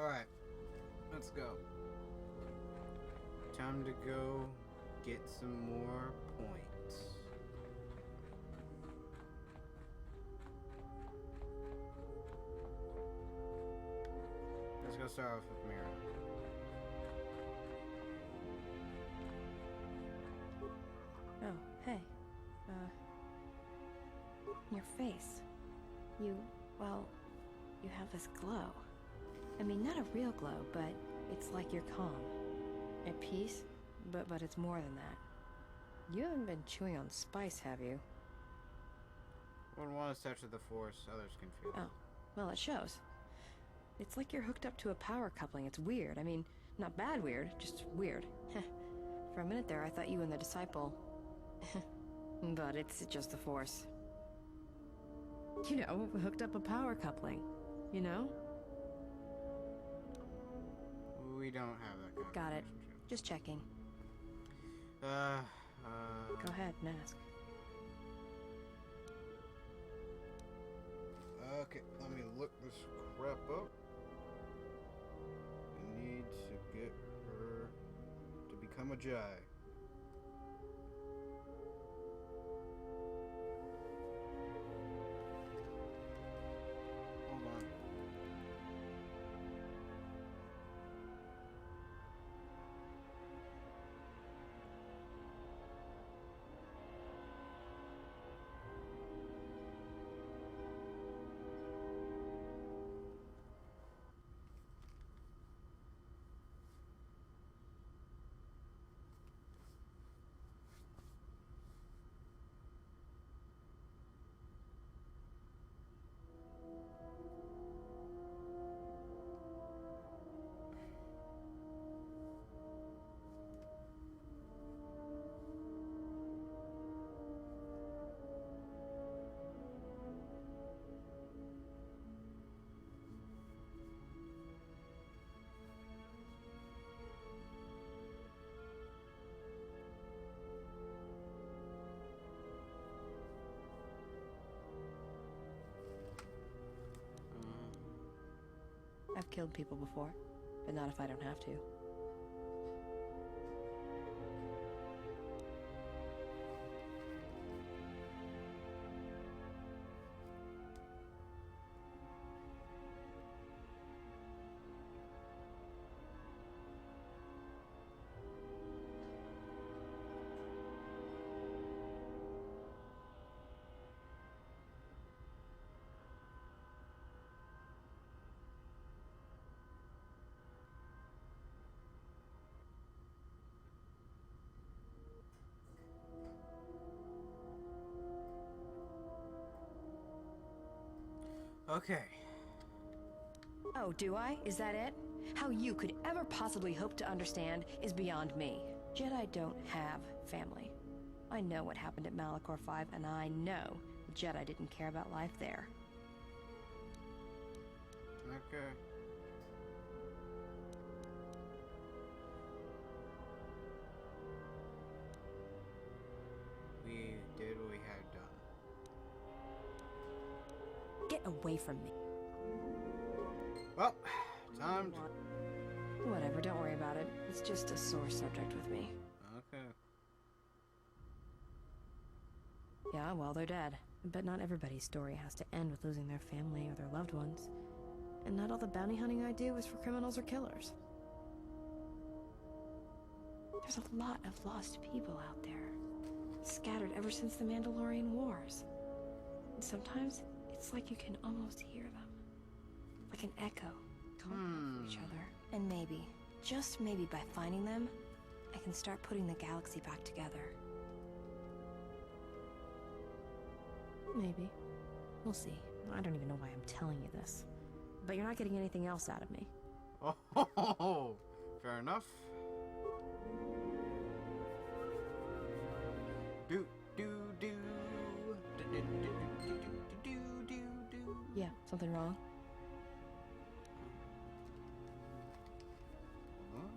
Alright, let's go. Time to go get some more points. Let's go start off with Mira. Oh, hey. Your face. Well, you have this glow. I mean, not a real glow, but it's like you're calm. At peace, but it's more than that. You haven't been chewing on spice, have you? When one is touch of the Force, others can feel it. Oh, well, it shows. It's like you're hooked up to a power coupling. It's weird. I mean, not bad weird, just weird. For a minute there, I thought you and the Disciple... But it's just the Force. You know, hooked up a power coupling. You know? We don't have that kind of Got it. relationship. Just checking. Go Go ahead and ask. Okay, let me look this crap up. I need to get her to become a Jedi. Hold on. I've killed people before, but not if I don't have to. Okay. Oh, do I? Is that it? How you could ever possibly hope to understand is beyond me. Jedi don't have family. I know what happened at Malachor 5, and I know the Jedi didn't care about life there. Okay. We did what we had done. Get away from me. Well, time to... Whatever, don't worry about it. It's just a sore subject with me. Okay. Yeah, well, they're dead. But not everybody's story has to end with losing their family or their loved ones. And not all the bounty hunting I do is for criminals or killers. There's a lot of lost people out there, scattered ever since the Mandalorian Wars. And sometimes, it's like you can almost hear them. Like an echo, calling out for each other. And maybe, just maybe by finding them, I can start putting the galaxy back together. Maybe. We'll see. I don't even know why I'm telling you this. But you're not getting anything else out of me. Oh, fair enough. Do do do do do do do do do do. Yeah, something wrong? Huh?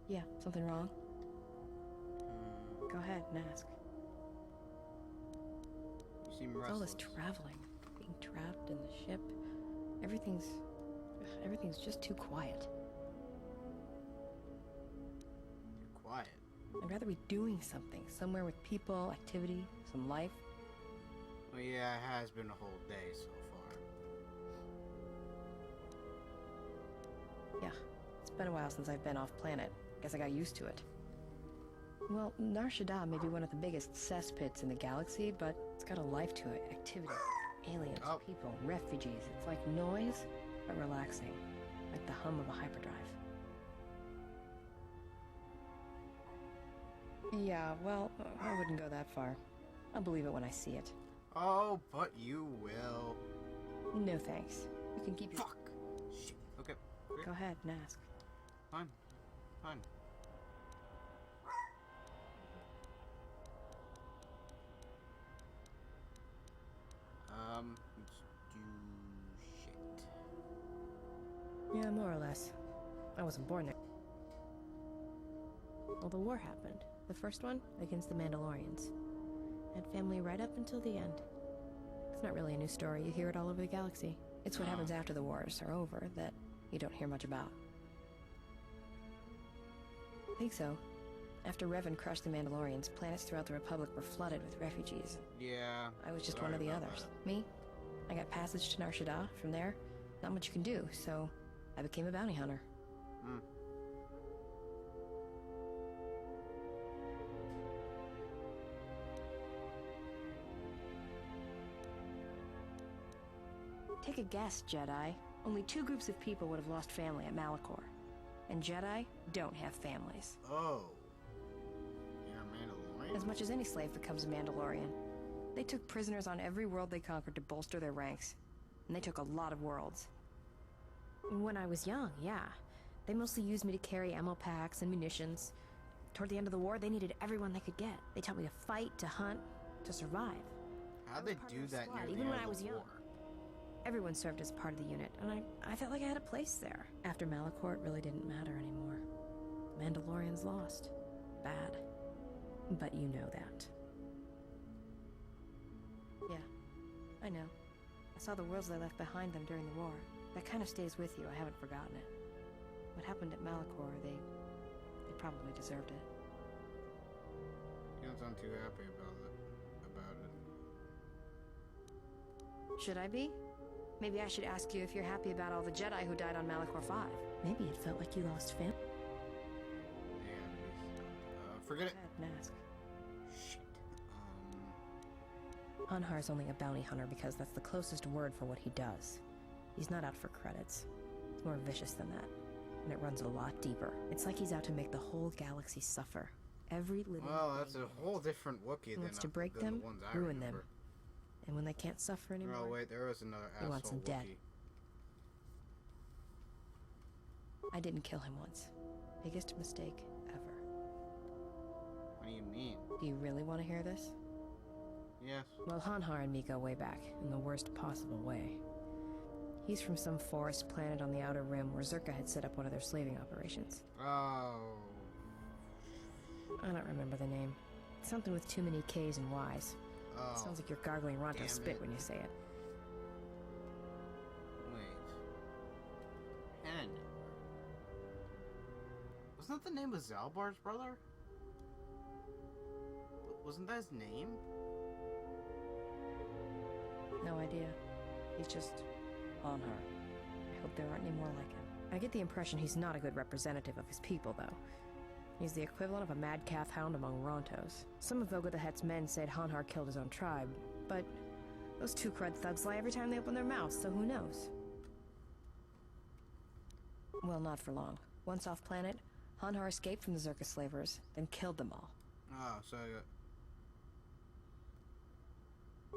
Yeah, something wrong? Hmm. Go ahead and ask. You seem It's all restless. this traveling, being trapped in the ship. Everything's just too quiet. You're quiet. I'd rather be doing something, somewhere with people, activity, some life. Well, yeah, it has been a whole day so far. Yeah, it's been a while since I've been off planet. Guess I got used to it. Well, Nar Shaddaa may be one of the biggest cesspits in the galaxy, but it's got a life to it. Activity, aliens, Oh. people, refugees. It's like noise, but relaxing. Like the hum of a hyperdrive. Yeah, well, I wouldn't go that far. I'll believe it when I see it. Oh, but you will. No thanks. You can keep your... Fuck! Shit. Okay. Great. Go ahead and ask. Fine. Fine. Let's do shit. Yeah, more or less. I wasn't born there. Well, the war happened. The first one, against the Mandalorians. Had family right up until the end. It's not really a new story. You hear it all over the galaxy. It's what happens after the wars are over that you don't hear much about. I think so. After Revan crushed the Mandalorians, planets throughout the Republic were flooded with refugees. Yeah. I was just sorry one of the about others. that. Me? I got passage to Nar Shaddaa. From there, not much you can do, so I became a bounty hunter. Hmm. Take a guess, Jedi. Only 2 groups of people would have lost family at Malachor. And Jedi don't have families. Oh. You're a Mandalorian? As much as any slave becomes a Mandalorian. They took prisoners on every world they conquered to bolster their ranks. And they took a lot of worlds. When I was young, yeah. They mostly used me to carry ammo packs and munitions. Toward the end of the war, they needed everyone they could get. They taught me to fight, to hunt, to survive. How'd I they was part do of their that squad, near the even end when of I the was young. war? Everyone served as part of the unit, and I felt like I had a place there. After Malachor, it really didn't matter anymore. Mandalorians lost. Bad. But you know that. Yeah, I know. I saw the worlds they left behind them during the war. That kind of stays with you, I haven't forgotten it. What happened at Malachor, they probably deserved it. You don't sound too happy about it. Should I be? Maybe I should ask you if you're happy about all the Jedi who died on Malachor 5. Maybe it felt like you lost family. And forget it. Go ahead and ask. Shit. Hanhar's only a bounty hunter because that's the closest word for what he does. He's not out for credits. It's more vicious than that. And it runs a lot deeper. It's like he's out to make the whole galaxy suffer. Every living Well, that's thing a whole different Wookiee than, wants to break than them, the ones I ruin remember. them. And when they can't suffer anymore, Oh wait, there was another he asshole wants them dead. Wookiee. I didn't kill him once. Biggest mistake ever. What do you mean? Do you really want to hear this? Yes. Well, Hanhar and me go way back, in the worst possible way. He's from some forest planet on the Outer Rim where Zerka had set up one of their slaving operations. Oh. I don't remember the name. Something with too many K's and Y's. Oh. Sounds like you're gargling Ronto damn spit it. when you say it. Wait. Hen. Wasn't that the name of Zalbar's brother? Wasn't that his name? No idea. He's just on her. I hope there aren't any more like him. I get the impression he's not a good representative of his people, though. He's the equivalent of a mad calf hound among Rontos. Some of Voga the Hutt's men said Hanhar killed his own tribe, but those 2 crud thugs lie every time they open their mouths, so who knows? Well, not for long. Once off planet, Hanhar escaped from the Zerka slavers, then killed them all. Oh, so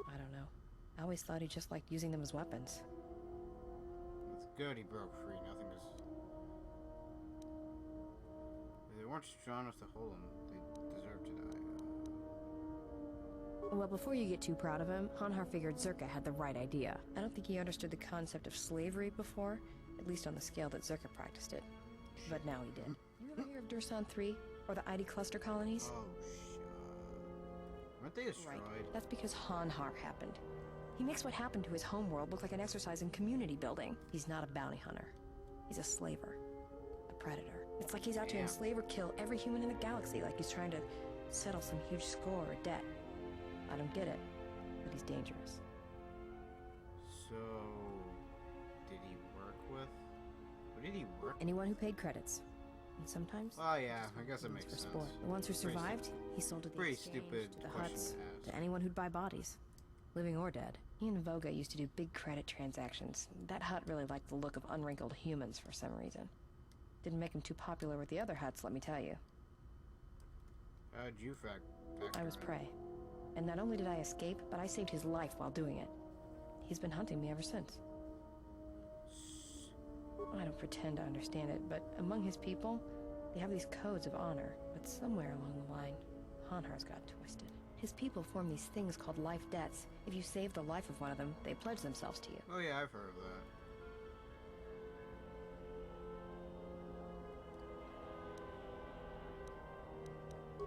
I don't know. I always thought he just liked using them as weapons. it's good he broke free. Nothing is. If they weren't strong enough to hold him, they deserve to die. Well, before you get too proud of him, Hanhar figured Zerka had the right idea. I don't think he understood the concept of slavery before, at least on the scale that Zerka practiced it. But now he did. You You ever hear of Dursan 3 or the ID cluster colonies? Oh, aren't they destroyed? Right. That's because Hanhar happened. He makes what happened to his homeworld look like an exercise in community building. He's not a bounty hunter. He's a slaver. A predator. It's like he's out to enslave or kill every human in the galaxy, like he's trying to settle some huge score or debt. I don't get it, but he's dangerous. So, did he work with? What did he work with? Anyone who paid credits. And sometimes... Oh yeah, I guess it makes sense. Sport. The ones who survived, he sold to the pretty exchange, stupid to the question huts, to ask. to anyone who'd buy bodies. Living or dead. He and Voga used to do big credit transactions. That hut really liked the look of unwrinkled humans for some reason. Didn't make him too popular with the other huts, let me tell you. How'd you I was prey. And not only did I escape, but I saved his life while doing it. He's been hunting me ever since. I don't pretend to understand it, but among his people, they have these codes of honor. But somewhere along the line, Hanhar's got twisted. His people form these things called life debts. If you save the life of one of them, they pledge themselves to you. Oh yeah, I've heard of that.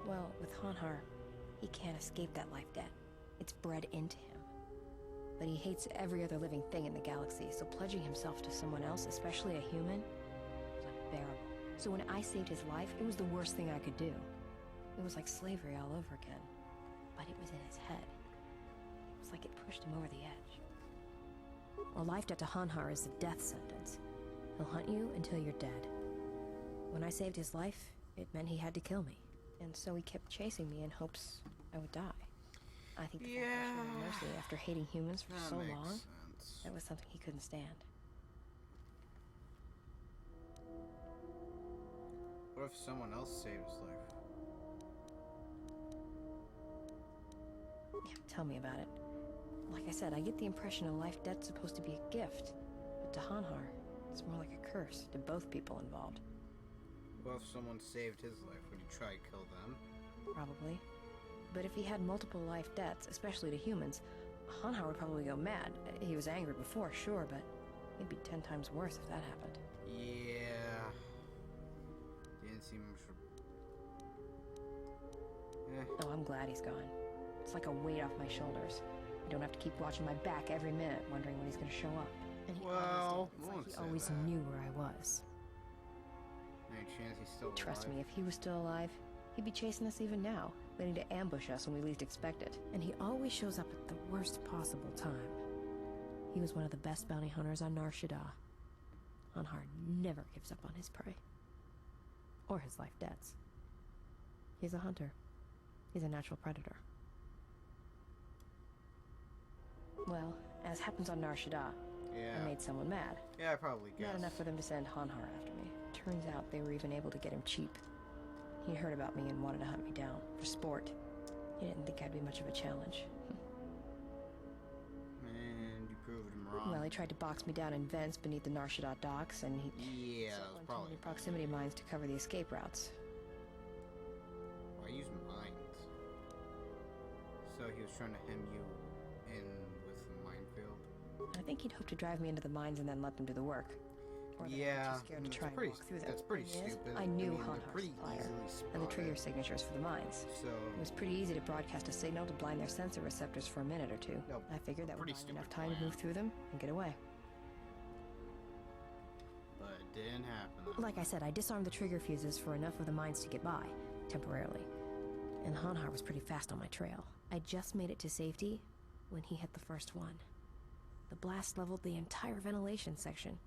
Well, with Hanhar, he can't escape that life debt. It's bred into him. But he hates every other living thing in the galaxy, so pledging himself to someone else, especially a human, was unbearable. So when I saved his life, it was the worst thing I could do. It was like slavery all over again. But it was in his head. It was like it pushed him over the edge. A life debt to Hanhar is a death sentence. He'll hunt you until you're dead. When I saved his life, it meant he had to kill me. And so he kept chasing me in hopes I would die. I think the fact that I showed him mercy after hating humans for so long, that was something he couldn't stand. What if someone else saved his life? Yeah, tell me about it. Like I said, I get the impression a life debt's supposed to be a gift. But to Hanhar, it's more like a curse to both people involved. What if someone saved his life? Would he try to kill them? Probably. But if he had multiple life debts, especially to humans, Hanhar would probably go mad. He was angry before, sure, but it'd be 10 times worse if that happened. Yeah. Didn't seem much for... Oh, I'm glad he's gone. It's like a weight off my shoulders. I don't have to keep watching my back every minute, wondering when he's gonna show up. And he always knew where I was. Any chance he's still alive? Trust me, if he was still alive, he'd be chasing us even now, waiting to ambush us when we least expect it. And he always shows up at the worst possible time. He was one of the best bounty hunters on Nar Shaddaa. Hanhar never gives up on his prey. Or his life debts. He's a hunter. He's a natural predator. Well, as happens on Nar Shaddaa, I made someone mad. Yeah, I probably guessed. Not enough for them to send Hanhar after me. Turns out they were even able to get him cheap. He heard about me and wanted to hunt me down, for sport. He didn't think I'd be much of a challenge. And you proved him wrong. Well, he tried to box me down in vents beneath the Nar Shaddaa docks, and he... Yeah, that was probably... proximity mines to cover the escape routes. Why use mines? So he was trying to hem you in with the minefield? I think he'd hoped to drive me into the mines and then let them do the work. Or yeah, too scared to try and walk through them. That's pretty stupid. I knew Hanhar's supplier and the trigger signatures for the mines. So it was pretty easy to broadcast a signal to blind their sensor receptors for a minute or two. I figured that would buy enough time to move through them and get away. But it didn't happen. Like I said, I disarmed the trigger fuses for enough of the mines to get by, temporarily. And Hanhar was pretty fast on my trail. I just made it to safety when he hit the first one. The blast leveled the entire ventilation section,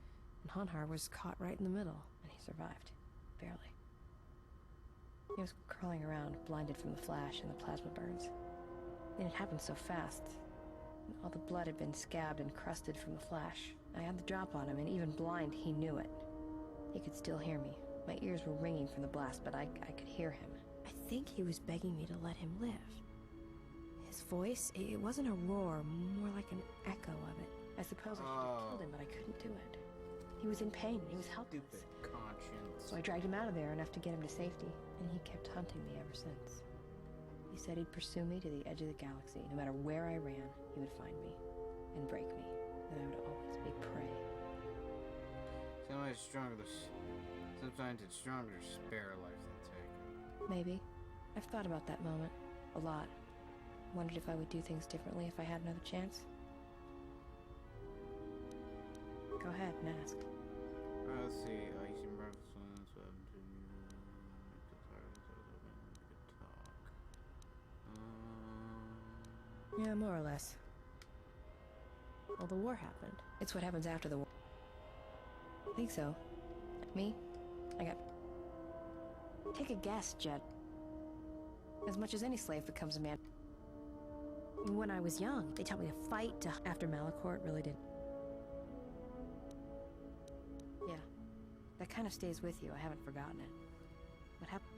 and Hanhar was caught right in the middle, and he survived. Barely. He was crawling around, blinded from the flash and the plasma burns. And it happened so fast. All the blood had been scabbed and crusted from the flash. I had the drop on him, and even blind, he knew it. He could still hear me. My ears were ringing from the blast, but I could hear him. I think he was begging me to let him live. His voice, it wasn't a roar, more like an echo of it. I suppose I should have killed him, but I couldn't do it. He was in pain, he was helpless. Stupid conscience. So I dragged him out of there enough to get him to safety, and he kept hunting me ever since. He said he'd pursue me to the edge of the galaxy. No matter where I ran, he would find me and break me, and I would always be prey. Sounds like Sometimes it's stronger to spare a life than take. Maybe. I've thought about that moment. A lot. Wondered if I would do things differently if I had another chance. Go ahead and ask. Let's see. You seem breakfast Yeah, more or less. Well, the war happened. It's what happens after the war. I think so. Me? I got... Take a guess, Jed. As much as any slave becomes a man. When I was young, they taught me to fight to... After Malachor, it really did. Yeah. That kind of stays with you. I haven't forgotten it. What happened?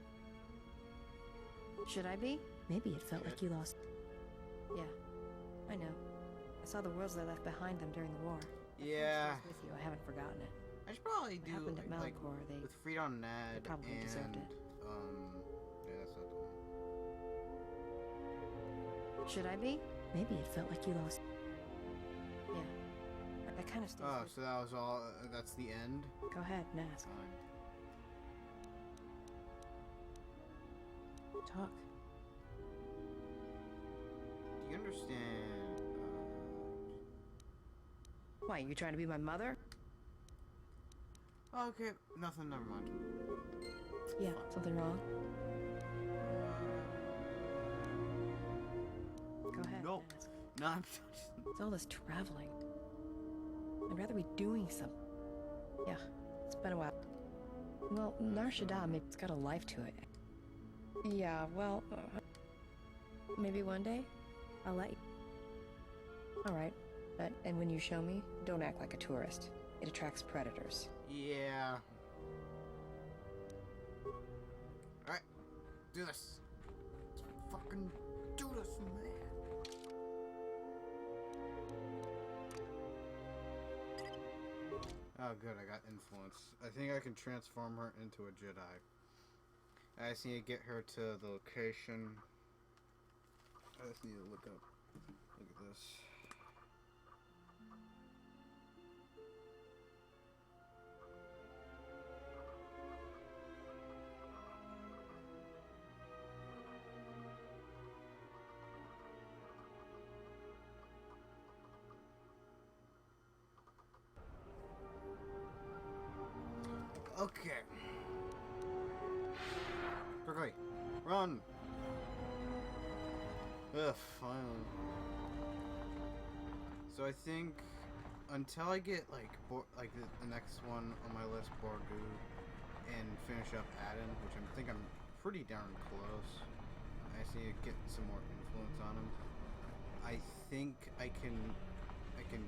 Should I be? Maybe it felt like you lost... Yeah. I know. I saw the worlds they left behind them during the war. Yeah. With you, I haven't forgotten it. I should probably do happened at like Malachor, with Freedom Nad they probably and deserved it. yeah, that's not the one. Should I be? Maybe it felt like you lost. Yeah. That kind of stays Oh, with so that was all. That's the end. Go ahead and ask. Fine. Talk. Do you understand? Why, you trying to be my mother? Okay, nothing. Never mind. Yeah, something wrong? Go ahead. No. and ask. No, I'm It's all this traveling. I'd rather be doing something. Yeah, it's been a while. Well, Nar Shaddaa, maybe it's got a life to it. Yeah, well, maybe one day I'll let you. All right, but and when you show me, don't act like a tourist. It attracts predators. Yeah. Alright. Do this. Let's fucking do this, man. Oh, good. I got influence. I think I can transform her into a Jedi. I just need to get her to the location. I just need to look up. Look at this. Okay. Quickly. Run! Ugh, finally. So I think until I get like the next one on my list, Borgu, and finish up Adam, which I think I'm pretty darn close. I just need to get some more influence on him. I think I can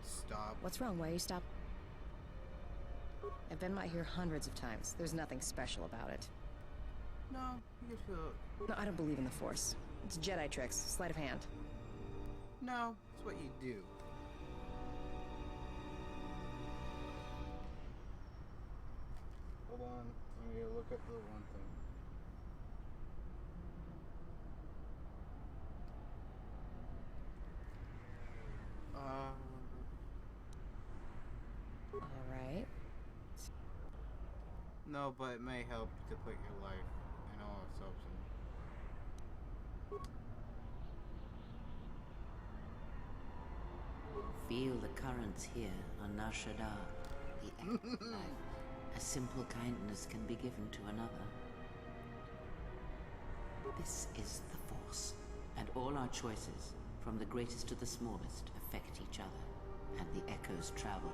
stop. What's wrong? Why are you stop? I've been out here hundreds of times. There's nothing special about it. No, you can feel. No, I don't believe in the Force. It's Jedi tricks, sleight of hand. No, it's what you do. Hold on, I'm gonna look up the one thing. Alright. No, but it may help to put your life and all its hopes in. Feel the currents here on Nar Shaddaa, the act of life. A simple kindness can be given to another. This is the Force, and all our choices, from the greatest to the smallest, affect each other, and the echoes travel.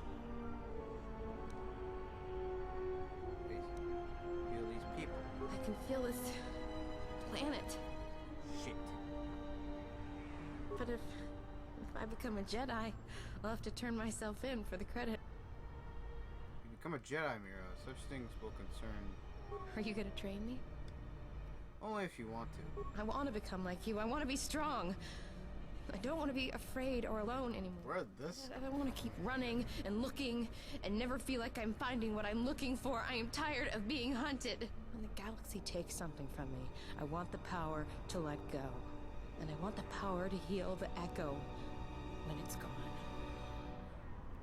Feel these people. I can feel this planet. Shit. But if I become a Jedi, I'll have to turn myself in for the credit. You become a Jedi, Mira. Such things will concern. Are you gonna train me? Only if you want to. I want to become like you. I want to be strong. I don't want to be afraid or alone anymore. Where this? I don't want to keep running and looking and never feel like I'm finding what I'm looking for. I am tired of being hunted. When the galaxy takes something from me, I want the power to let go. And I want the power to heal the echo when it's gone.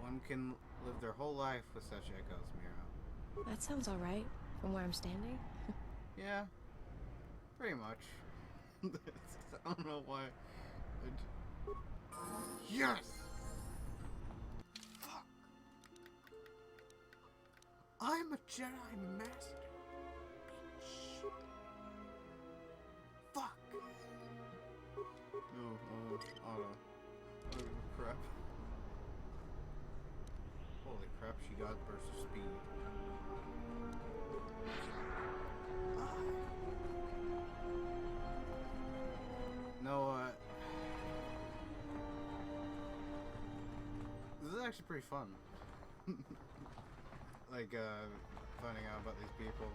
One can live their whole life with such echoes, Mira. That sounds all right. From where I'm standing? Yeah, pretty much. I don't know why. Yes! Fuck! I'm a Jedi Master! Bitch! Fuck! No, oh crap. Holy crap, she got burst of speed. No, this is actually pretty fun. Like, finding out about these people.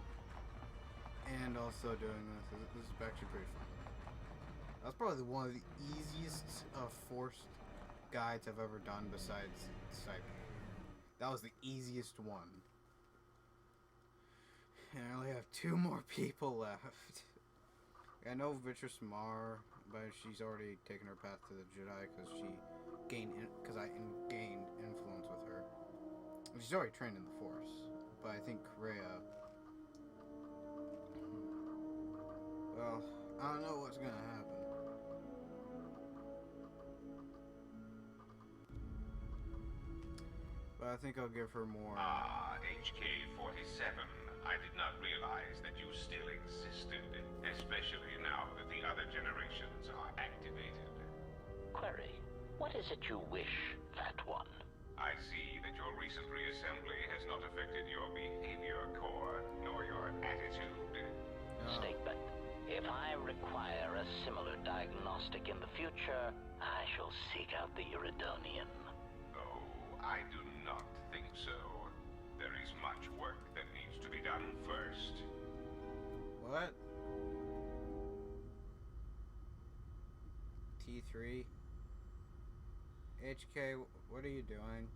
And also doing this. This is actually pretty fun. That's probably one of the easiest forced guides I've ever done besides Cyber. That was the easiest one. And I only have 2 more people left. I know Vitress Mar, but she's already taken her path to the Jedi because I gained influence with her. And she's already trained in the Force. But I think Rhea... Well, I don't know what's gonna happen. But I think I'll give her more... HK-47. I did not realize that you still existed, especially now that the other generations are activated. Query, what is it you wish, Fat One? I see that your recent reassembly has not affected your behavior core, nor your attitude. Statement. If I require a similar diagnostic in the future, I shall seek out the Iridonian. Oh, I do not think so. There is much work that needs to be done first. What? T3? HK, what are you doing?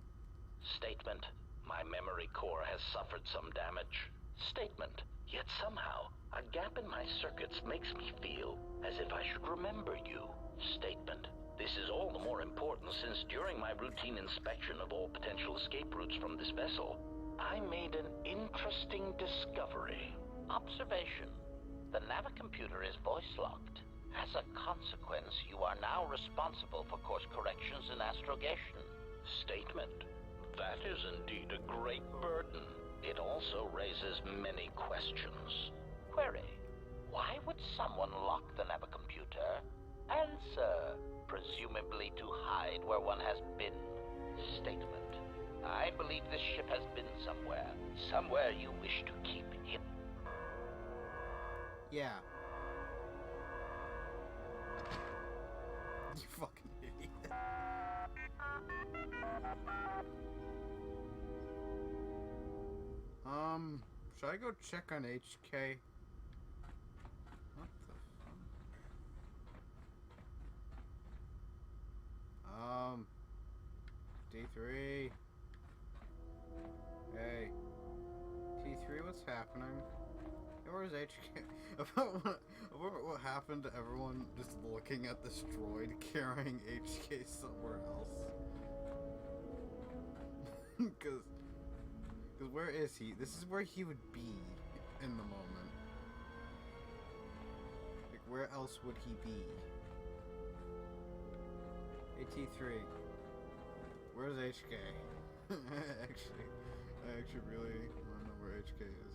Statement. My memory core has suffered some damage. Statement. Yet somehow, a gap in my circuits makes me feel as if I should remember you. Statement. This is all the more important since during my routine inspection of all potential escape routes from this vessel, I made an interesting discovery. Observation. The navicomputer is voice-locked. As a consequence, you are now responsible for course corrections and astrogation. Statement. That is indeed a great burden. It also raises many questions. Query. Why would someone lock the navicomputer? Answer. Presumably to hide where one has been. Statement. I believe this ship has been somewhere. Somewhere you wish to keep hidden. Yeah. You fucking idiot. Should I go check on HK? What the fuck? D3. Hey. T3, what's happening? Hey, where's HK? About what happened to everyone just looking at this droid carrying HK somewhere else? Because where is he? This is where he would be in the moment. Like, where else would he be? Hey, T3. Where's HK? I actually really want to know where HK is.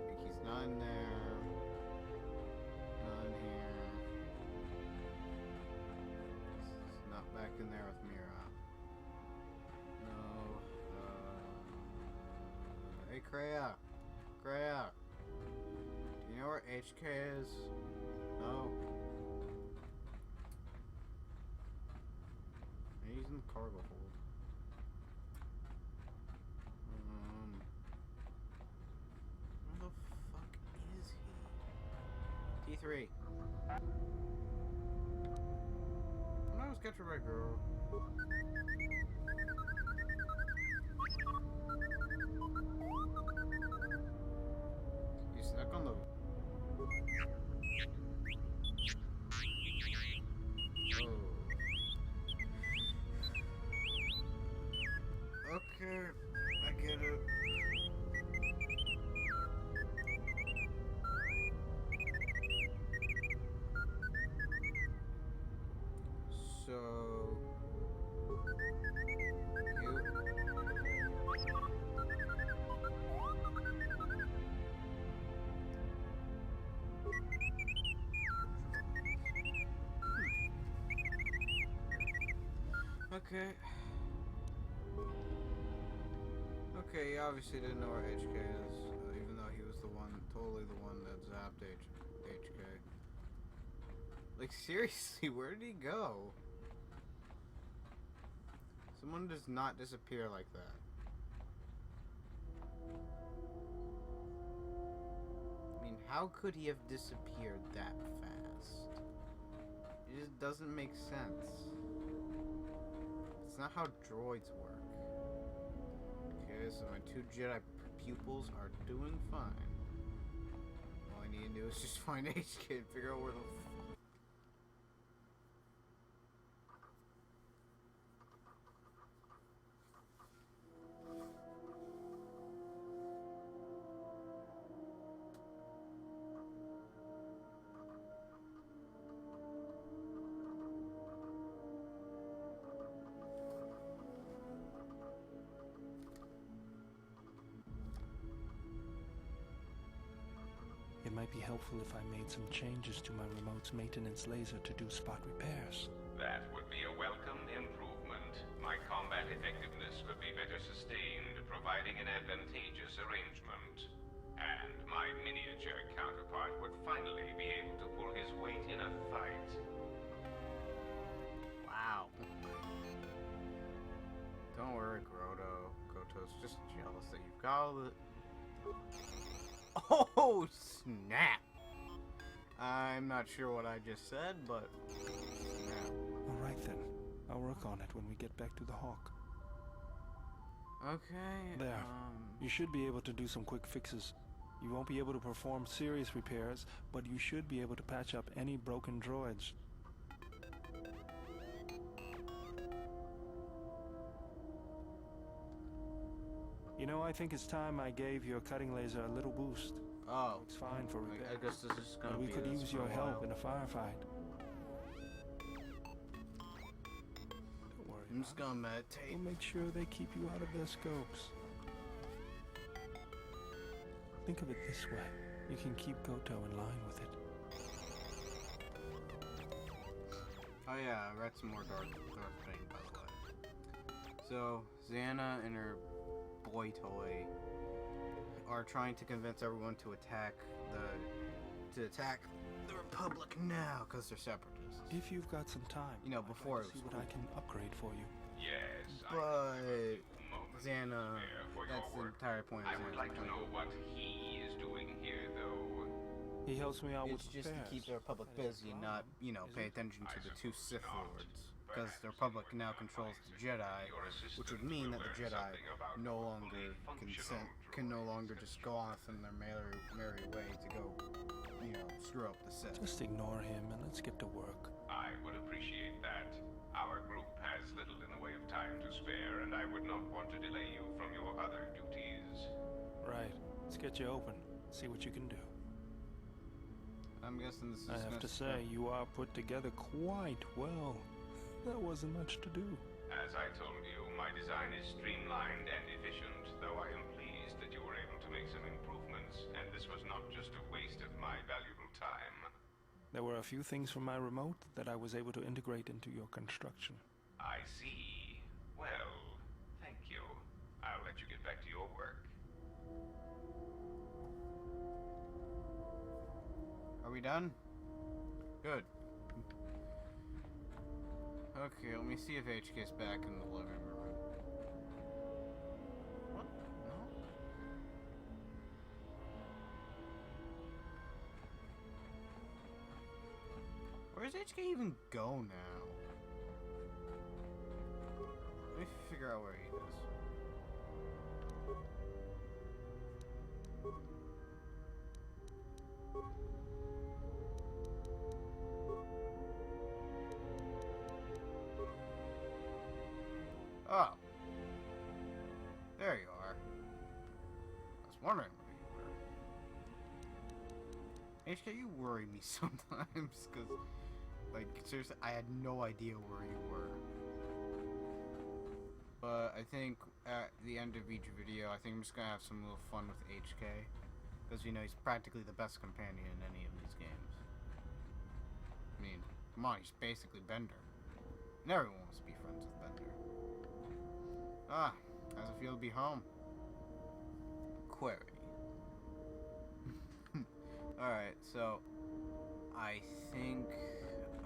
Like, he's not in there. Not in here. He's not back in there with Mira. No. Hey, Kreia. Kreia. Do you know where HK is? No. He's in the cargo hold. Where the fuck is he? T3. I'm not a sketcher right girl. You stuck on the... Okay, I get it. Okay. Okay, he obviously didn't know where HK is, even though he was the one, totally the one that zapped HK. Like, seriously, where did he go? Someone does not disappear like that. I mean, how could he have disappeared that fast? It just doesn't make sense. It's not how droids work. Okay, so my 2 Jedi pupils are doing fine. All I need to do is just find HK and figure out where the It might be helpful if I made some changes to my remote's maintenance laser to do spot repairs. That would be a welcome improvement. My combat effectiveness could be better sustained, providing an advantageous arrangement. And my miniature counterpart would finally be able to pull his weight in a fight. Wow. Don't worry, Goto's just jealous that you've got all the... Oh, snap! I'm not sure what I just said, but... snap. Alright then. I'll work on it when we get back to the Hawk. Okay, There. You should be able to do some quick fixes. You won't be able to perform serious repairs, but you should be able to patch up any broken droids. You know, I think it's time I gave your cutting laser a little boost. Oh. It's fine for repair. I guess this is gonna But we be could this use for your a help while. in a firefight. Don't worry I'm just about gonna it. meditate. We'll make sure they keep you out of their scopes. Think of it this way. You can keep Goto in line with it. Oh yeah, I read some more Darth Bane, by the way. So, Xana and her boy toy are trying to convince everyone to attack the Republic now, because they're separatists. If you've got some time, You know, I'd like before to it see was what I can upgrade for you. Yes, But Xana, for your that's the work. entire point of I would Xana's like to plan. know what he is doing here, though. He helps me out It's with just to repairs. keep the Republic That ain't a busy and not, problem, you know, is pay it? attention to I the 2 suppose Sith not. Lords. Because Perhaps the you Republic would now not controls mind the suggesting Jedi, your which would assistant mean will that the learn Jedi something about no fully longer functional can no droids, longer just go off in their merry way to go, you know, screw up the Sith. Just ignore him and let's get to work. I would appreciate that. Our group has little in the way of time to spare, and I would not want to delay you from your other duties. Right. Let's get you open. See what you can do. I'm guessing this is I have to say, you are put together quite well. There wasn't much to do. As I told you, my design is streamlined and efficient, though I am pleased that you were able to make some improvements, and this was not just a waste of my valuable time. There were a few things from my remote that I was able to integrate into your construction. I see. Well, thank you. I'll let you get back to your work. Are we done? Good. Okay, let me see if HK's back in the living room. What? No? Where does HK even go now? Let me figure out where he is. Oh. There you are. I was wondering where you were. HK, you worry me sometimes, because, like, seriously, I had no idea where you were. but I think at the end of each video, I think I'm just gonna have some little fun with HK. Because, you know, he's practically the best companion in any of these games. I mean, come on, he's basically Bender. And everyone wants to be friends with Bender. Ah, how's it feel to be home? Query. Alright, so I think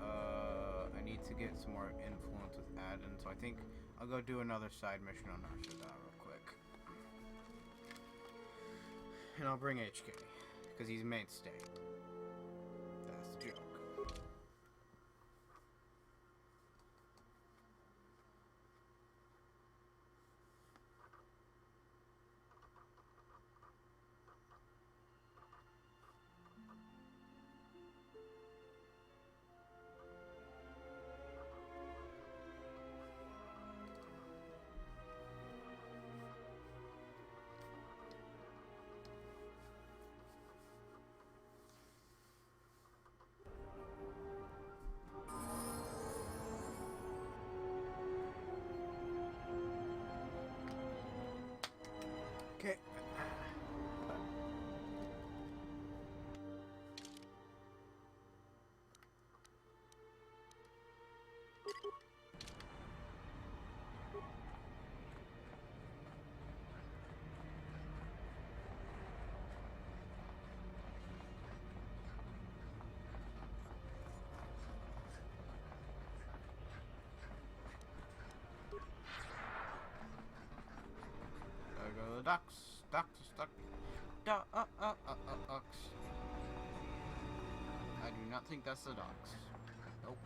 I need to get some more influence with Adden, so I think I'll go do another side mission on Narshada real quick. And I'll bring HK, because he's mainstay. That's the joke. Okay. Gotta go to the docks. Ducks. I do not think that's the docks. Nope.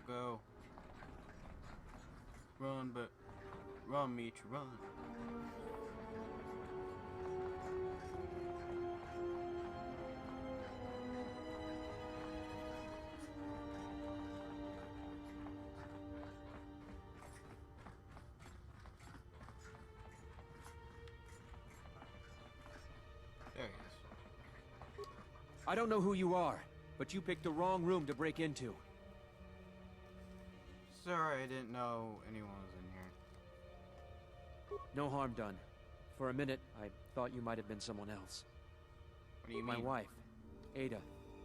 Go. Run, but run, Meech, run. There he is. I don't know who you are, but you picked the wrong room to break into. Sorry, I didn't know anyone was in here. No harm done. For a minute, I thought you might have been someone else. What do you My mean? wife, Ada.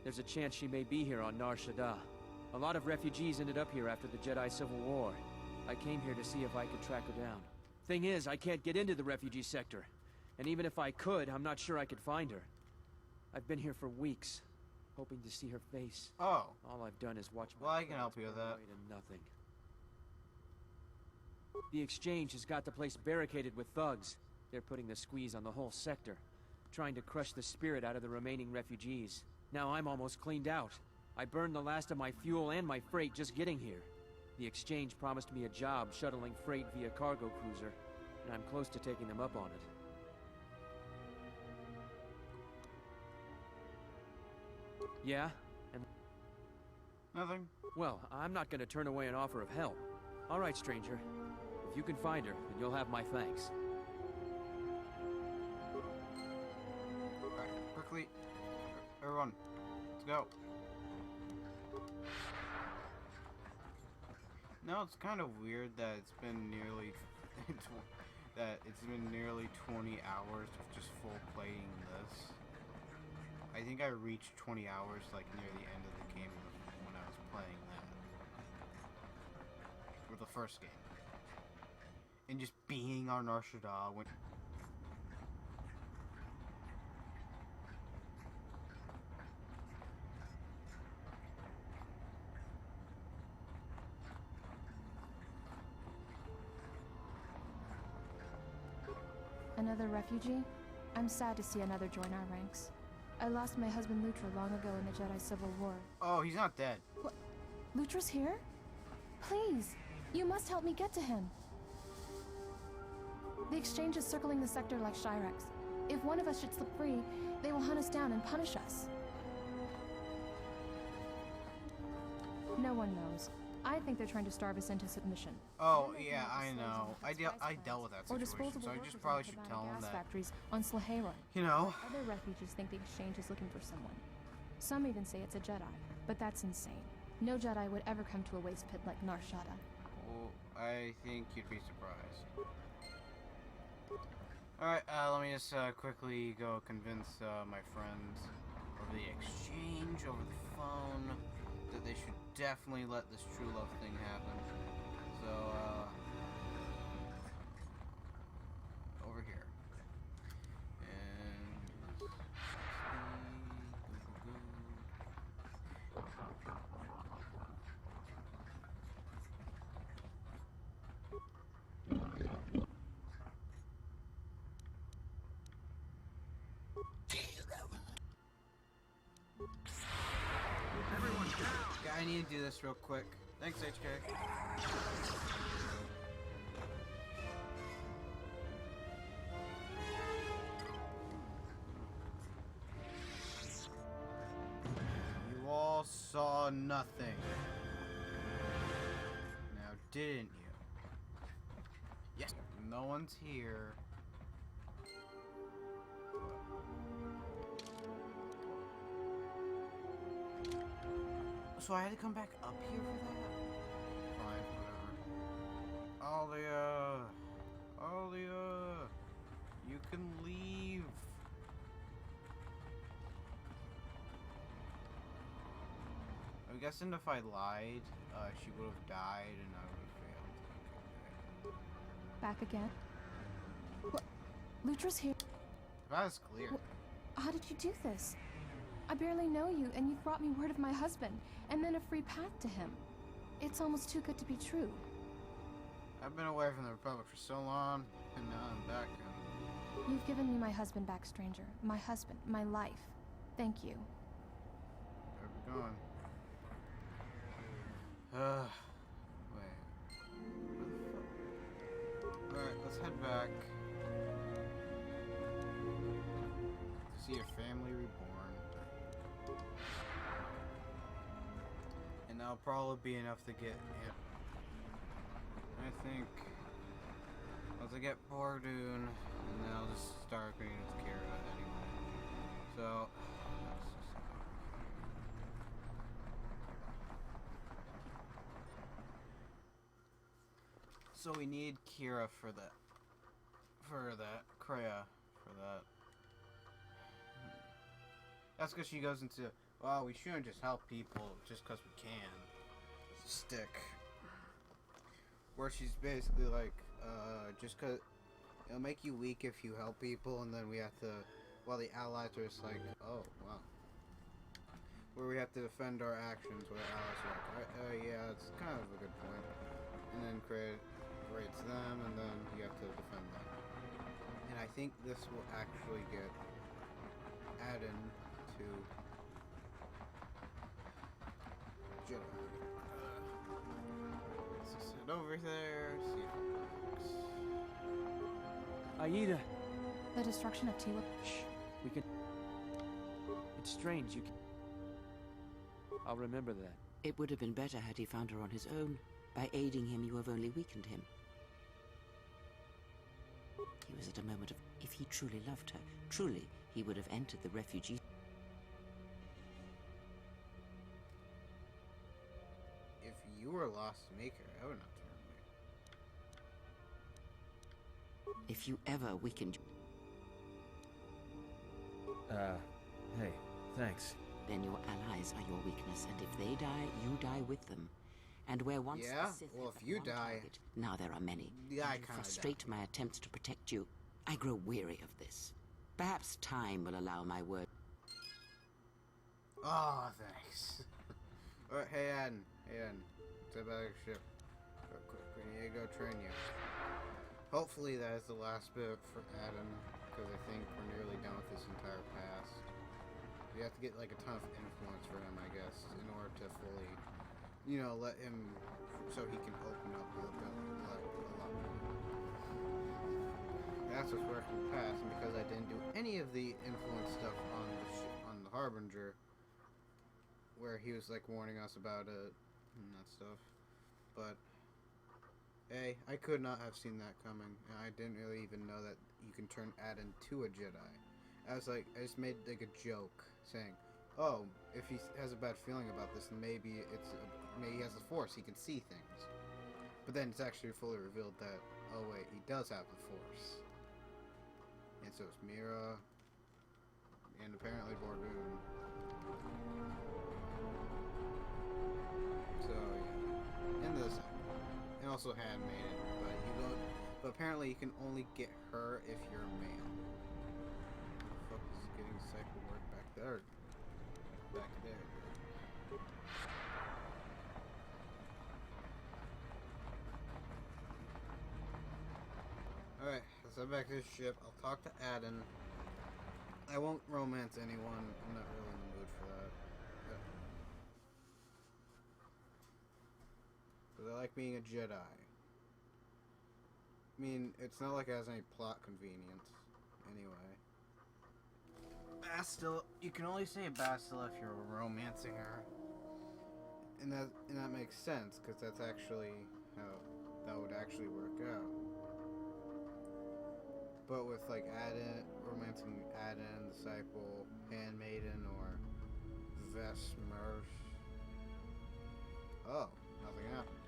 There's a chance she may be here on Nar Shaddaa. A lot of refugees ended up here after the Jedi Civil War. I came here to see if I could track her down. Thing is, I can't get into the refugee sector. And even if I could, I'm not sure I could find her. I've been here for weeks, hoping to see her face. Oh. All I've done is watch my Well, I can help you with that. and nothing. The exchange has got the place barricaded with thugs. They're putting the squeeze on the whole sector, trying to crush the spirit out of the remaining refugees. Now I'm almost cleaned out. I burned the last of my fuel and my freight just getting here. The exchange promised me a job shuttling freight via cargo cruiser, and I'm close to taking them up on it. Yeah? And Nothing. well, I'm not gonna turn away an offer of help. All right, stranger. If you can find her, then you'll have my thanks. Alright, quickly. Everyone, let's go. No, it's kind of weird that it's been nearly 20 hours of just full playing this. I think I reached 20 hours like near the end of the game when I was playing that. Or the first game. And just being on Nar Shaddaa when Another refugee? I'm sad to see another join our ranks. I lost my husband Lutra long ago in the Jedi Civil War. Oh, he's not dead. What? Lutra's here? Please, you must help me get to him. The exchange is circling the sector like Shyrex. If one of us should slip free, they will hunt us down and punish us. No one knows. I think they're trying to starve us into submission. Oh, yeah, I know. I dealt with that situation, so I just probably should tell him that. Factories on Slaheron. You know. Other refugees think the exchange is looking for someone. Some even say it's a Jedi, but that's insane. No Jedi would ever come to a waste pit like Nar Shaddaa. Well, I think you'd be surprised. Alright, let me just quickly go convince my friends over the exchange, over the phone, that they should definitely let this true love thing happen. So, over here. And I need to do this real quick. Thanks, HK. You all saw nothing. Now, didn't you? Yes. No one's here. So I had to come back up here for that? Fine, whatever. Alia, you can leave. I'm guessing if I lied, she would have died and I would have failed. Back again? What? Lutra's here. That was clear. How did you do this? I barely know you, and you've brought me word of my husband, and then a free path to him. It's almost too good to be true. I've been away from the Republic for so long, and now I'm back. You've given me my husband back, stranger. My husband, my life. Thank you. Where are we going? Wait. Alright, let's head back. To see your family reborn. And that'll probably be enough to get him. I think once I get Bordoon, and then I'll just start bringing it to Kira anyway. So we need Kira for that. Kreia for that. That's because she goes into, well, we shouldn't just help people just because we can. Stick. Where she's basically like, just because it'll make you weak if you help people, and then we have to, well, the allies are just like, oh, wow. Where we have to defend our actions, where the allies are like, yeah, it's kind of a good point. And then creates them, and then you have to defend them. And I think this will actually get added to Jedi. Let's just head over there, see if it works. Aida! The destruction of Tiwa. Shh. We can... It's strange, you can... I'll remember that. It would have been better had he found her on his own. By aiding him, you have only weakened him. He was at a moment of... If he truly loved her, truly, he would have entered the refugee... If you were lost maker, I would not turn away. If you ever weakened... Hey, thanks. Then your allies are your weakness, and if they die, you die with them. And where once Yeah? the Sith Well, had if you one die... target, now there are many. Yeah, I And you kinda frustrate my attempts to protect you. I grow weary of this. Perhaps time will allow my word... Oh, thanks. Alright, hey, Aden. Step back of the ship. Real quick, we need to go train you. hopefully that is the last bit for Adam, because I think we're nearly done with this entire past. We have to get like a ton of influence for him, I guess, in order to fully, you know, let him, so he can open up a little bit, a lot more. That's what's working past, and because I didn't do any of the influence stuff on the Harbinger, where he was like warning us about it and that stuff, but hey, I could not have seen that coming, and I didn't really even know that you can turn Adam to a Jedi. I just made like a joke saying, oh, if he has a bad feeling about this, maybe maybe he has the Force, he can see things. But then it's actually fully revealed that, oh wait, he does have the Force. And so it's Mira, and apparently Bordoon. So yeah, in this, and also handmaiden, but apparently you can only get her if you're a male. What the fuck is getting cycle work back there? Back there. Alright, let's head back to the ship. I'll talk to Aden. I won't romance anyone. I'm not really in the mood for that. But I like being a Jedi. I mean, it's not like it has any plot convenience. Anyway. Bastila, you can only say Bastila if you're romancing her. And that makes sense, because that's actually how that would actually work out. But with like Aden, romancing Aden, Disciple, Handmaiden, or Vesmersh. Oh, nothing happened.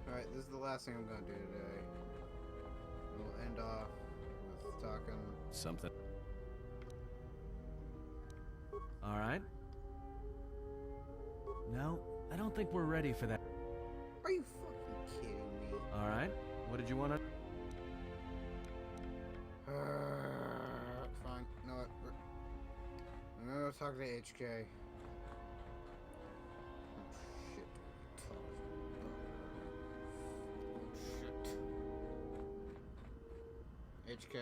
Alright, this is the last thing I'm gonna do today. We'll end off with talking something. Alright. No, I don't think we're ready for that. Are you fucking kidding me? Alright, what did you want to... Fine. You know what? I'm gonna go talk to HK. HK.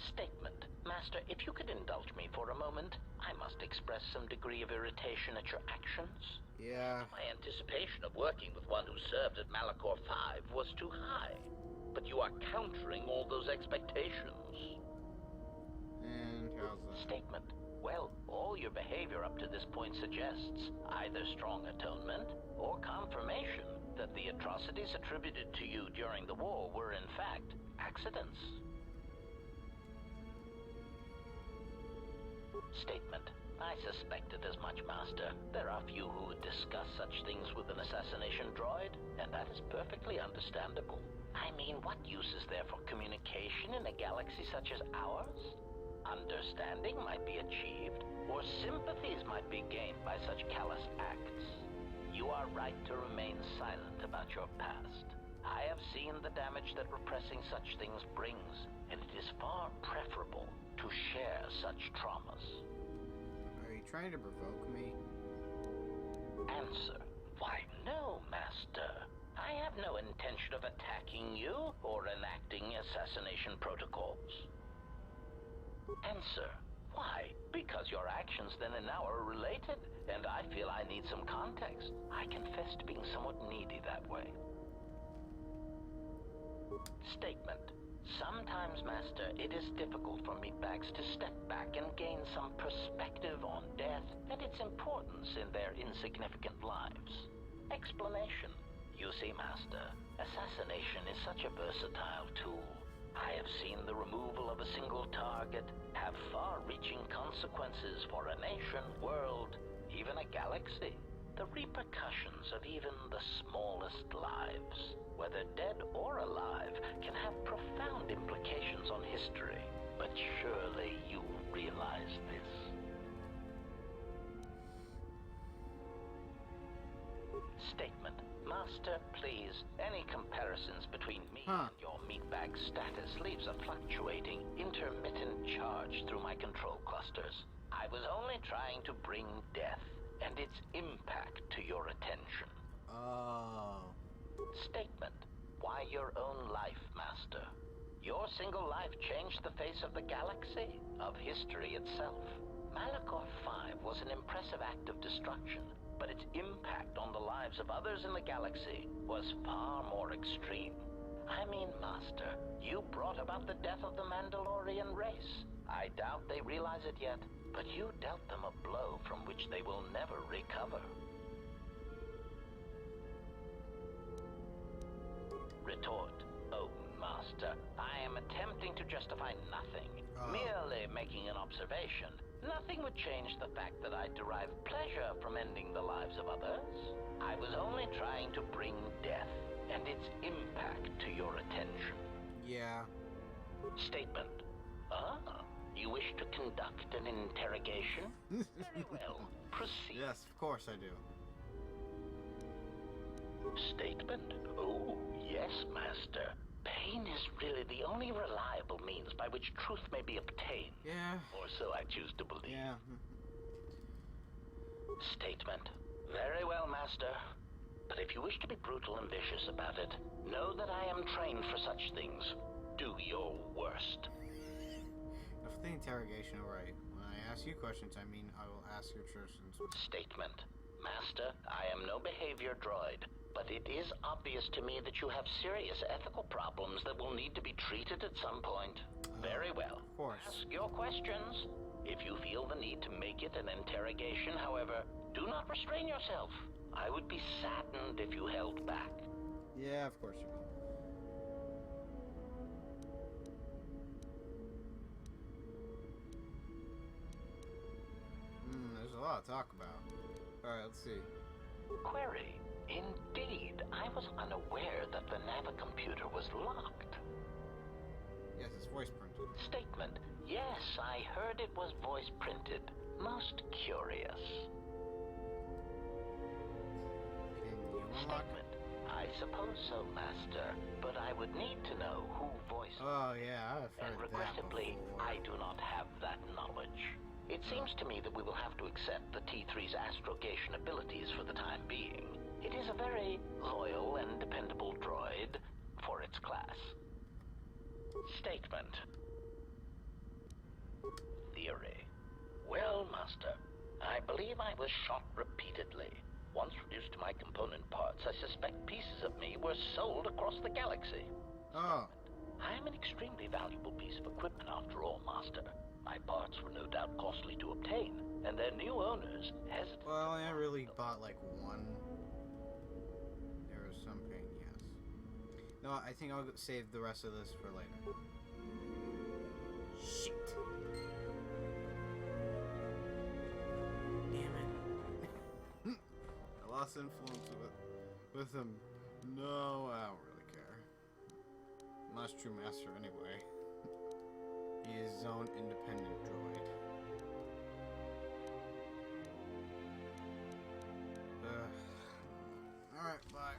Statement. Master, if you could indulge me for a moment, I must express some degree of irritation at your actions. Yeah. My anticipation of working with one who served at Malachor 5 was too high. But you are countering all those expectations. And how's that? Statement. Well, all your behavior up to this point suggests either strong atonement or confirmation that the atrocities attributed to you during the war were in fact accidents. Statement. I suspected as much, Master. There are few who would discuss such things with an assassination droid, and that is perfectly understandable. I mean, what use is there for communication in a galaxy such as ours? Understanding might be achieved, or sympathies might be gained by such callous acts. You are right to remain silent about your past. I have seen the damage that repressing such things brings, and it is far preferable to share such traumas. Are you trying to provoke me? Answer. Why, no, Master. I have no intention of attacking you or enacting assassination protocols. Answer. Why? Because your actions then and now are related, and I feel I need some context. I confess to being somewhat needy that way. Statement. Sometimes, Master, it is difficult for meatbags to step back and gain some perspective on death and its importance in their insignificant lives. Explanation. You see, Master, assassination is such a versatile tool. I have seen the removal of a single target have far-reaching consequences for a nation, world, even a galaxy. The repercussions of even the smallest lives, whether dead or alive, can have profound implications on history. But surely you realize this. Statement. Master, please, any comparisons between me and your meatbag status leaves a fluctuating, intermittent charge through my control clusters. I was only trying to bring death and its impact to your attention. Oh. Statement. Why your own life, Master? Your single life changed the face of the galaxy, of history itself. Malachor 5 was an impressive act of destruction, but its impact on the lives of others in the galaxy was far more extreme. I mean, Master, you brought about the death of the Mandalorian race. I doubt they realize it yet, but you dealt them a blow from which they will never recover. Retort. Oh, Master, I am attempting to justify nothing, merely making an observation. Nothing would change the fact that I derive pleasure from ending the lives of others. I was only trying to bring death and its impact to your attention. Yeah. Statement. You wish to conduct an interrogation? Very well. Proceed. Yes, of course I do. Statement? Oh, yes, Master. Pain is really the only reliable means by which truth may be obtained. Yeah. Or so I choose to believe. Yeah. Statement. Very well, Master. But if you wish to be brutal and vicious about it, know that I am trained for such things. Do your worst. Now for the interrogation, alright. When I ask you questions, I mean I will ask your questions. Statement. Master, I am no behavior droid, but it is obvious to me that you have serious ethical problems that will need to be treated at some point. Very well. Of course. Ask your questions. If you feel the need to make it an interrogation, however, do not restrain yourself. I would be saddened if you held back. Yeah, of course you will. There's a lot to talk about. Alright, let's see. Query. Indeed, I was unaware that the Navicomputer was locked. Yes, it's voice printed. Statement. Yes, I heard it was voice printed. Most curious. Can you unlock it? Statement. I suppose so, Master, but I would need to know who voiced it. Oh yeah, I've And heard that regrettably, before. I do not have that knowledge. It seems to me that we will have to accept the T3's astrogation abilities for the time being. It is a very loyal and dependable droid for its class. Statement. Theory. Well, Master, I believe I was shot repeatedly. Once reduced to my component parts, I suspect pieces of me were sold across the galaxy. Oh. I am an extremely valuable piece of equipment after all, Master. My parts were no doubt costly to obtain, and their new owners hesitated. Well, I really bought like one. There was some pain, yes. No, I think I'll save the rest of this for later. Shit. Damn it. I lost influence with him. No, I don't really care. I'm not his true master anyway. He is his own independent droid. Alright, bye.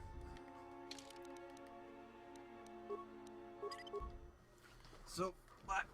So, bye.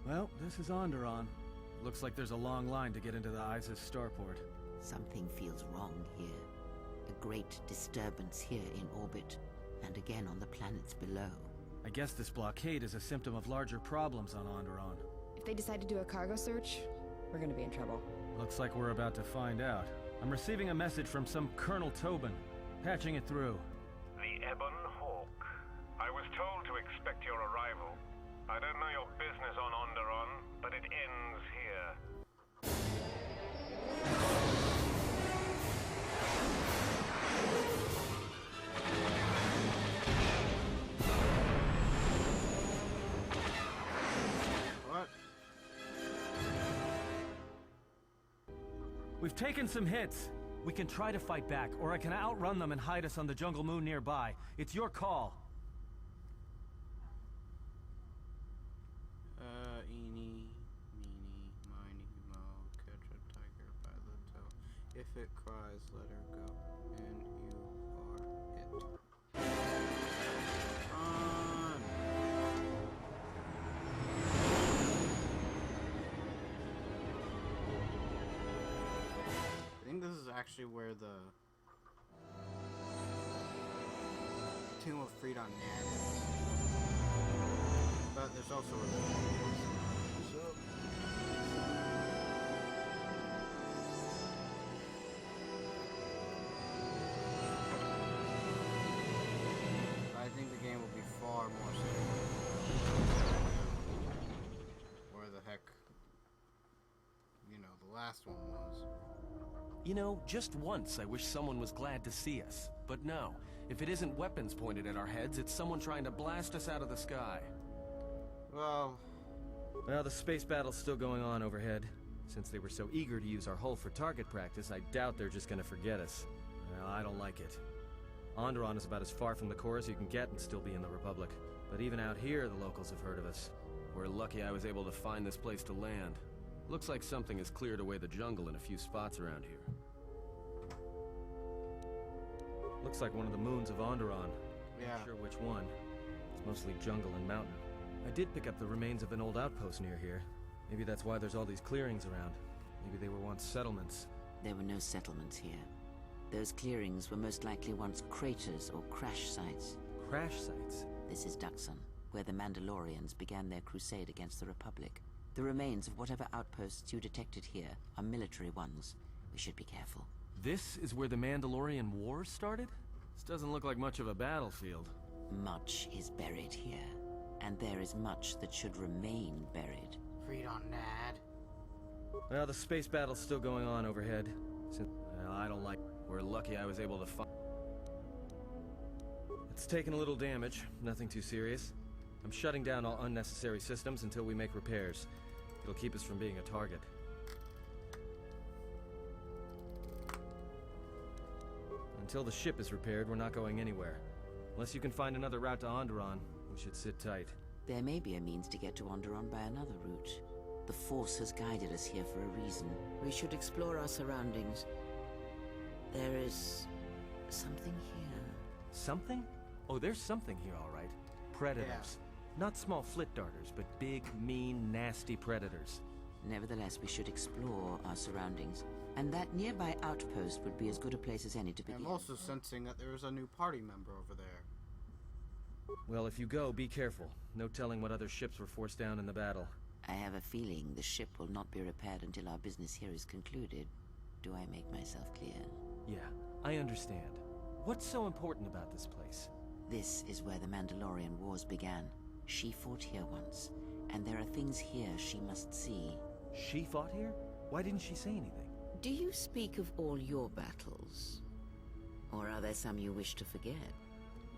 Well, this is Onderon. Looks like there's a long line to get into the ISIS starport. Something feels wrong here. A great disturbance here in orbit, and again on the planets below. I guess this blockade is a symptom of larger problems on Onderon. If they decide to do a cargo search, we're gonna be in trouble. Looks like we're about to find out. I'm receiving a message from some Colonel Tobin. Patching it through. The Ebon Hawk. I was told to expect your arrival. I don't know your business on Onderon, but it ends here. What? We've taken some hits. We can try to fight back, or I can outrun them and hide us on the jungle moon nearby. It's your call. Eeny, meeny, miny, mo, catch a tiger by the toe. If it cries, let her go, and you are it. On! I think this is actually where the Tomb of Freedom Nad is. But there's also where the so I think the game will be far more stable. Where the heck, you know, the last one was. You know, just once I wish someone was glad to see us. But no, if it isn't weapons pointed at our heads, it's someone trying to blast us out of the sky. Well, the space battle's still going on overhead. Since they were so eager to use our hull for target practice, I doubt they're just gonna forget us. Well, I don't like it. Onderon is about as far from the core as you can get and still be in the Republic. But even out here, the locals have heard of us. We're lucky I was able to find this place to land. Looks like something has cleared away the jungle in a few spots around here. Looks like one of the moons of Onderon. yeah. Not sure which one. It's mostly jungle and mountain. I did pick up the remains of an old outpost near here. Maybe that's why there's all these clearings around. Maybe they were once settlements. There were no settlements here. Those clearings were most likely once craters or crash sites. Crash sites? This is Duxon, where the Mandalorians began their crusade against the Republic. The remains of whatever outposts you detected here are military ones. We should be careful. This is where the Mandalorian Wars started? This doesn't look like much of a battlefield. Much is buried here, and there is much that should remain buried. Freedom Nad. Well, the space battle's still going on overhead. Well, I don't like... We're lucky I was able to find... It's taken a little damage, nothing too serious. I'm shutting down all unnecessary systems until we make repairs. It'll keep us from being a target. Until the ship is repaired, we're not going anywhere. Unless you can find another route to Onderon, we should sit tight. There may be a means to get to Onderon by another route. The Force has guided us here for a reason. We should explore our surroundings. There is... something here. Something? Oh, there's something here, all right. Predators. Not small flit darters, but big, mean, nasty predators. Nevertheless, we should explore our surroundings. And that nearby outpost would be as good a place as any to begin. I'm also sensing that there is a new party member over there. Well, if you go, be careful. No telling what other ships were forced down in the battle. I have a feeling the ship will not be repaired until our business here is concluded. Do I make myself clear? Yeah, I understand. What's so important about this place? This is where the Mandalorian Wars began. She fought here once, and there are things here she must see. She fought here? Why didn't she say anything? Do you speak of all your battles? Or are there some you wish to forget?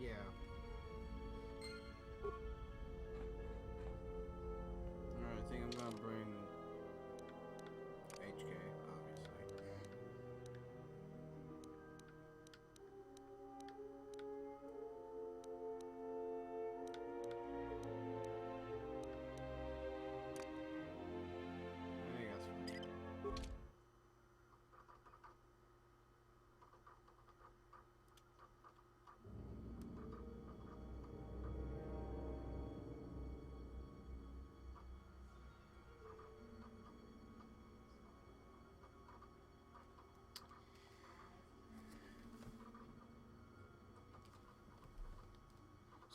Yeah. Alright, I think I'm gonna bring HK, obviously. I think that's fine.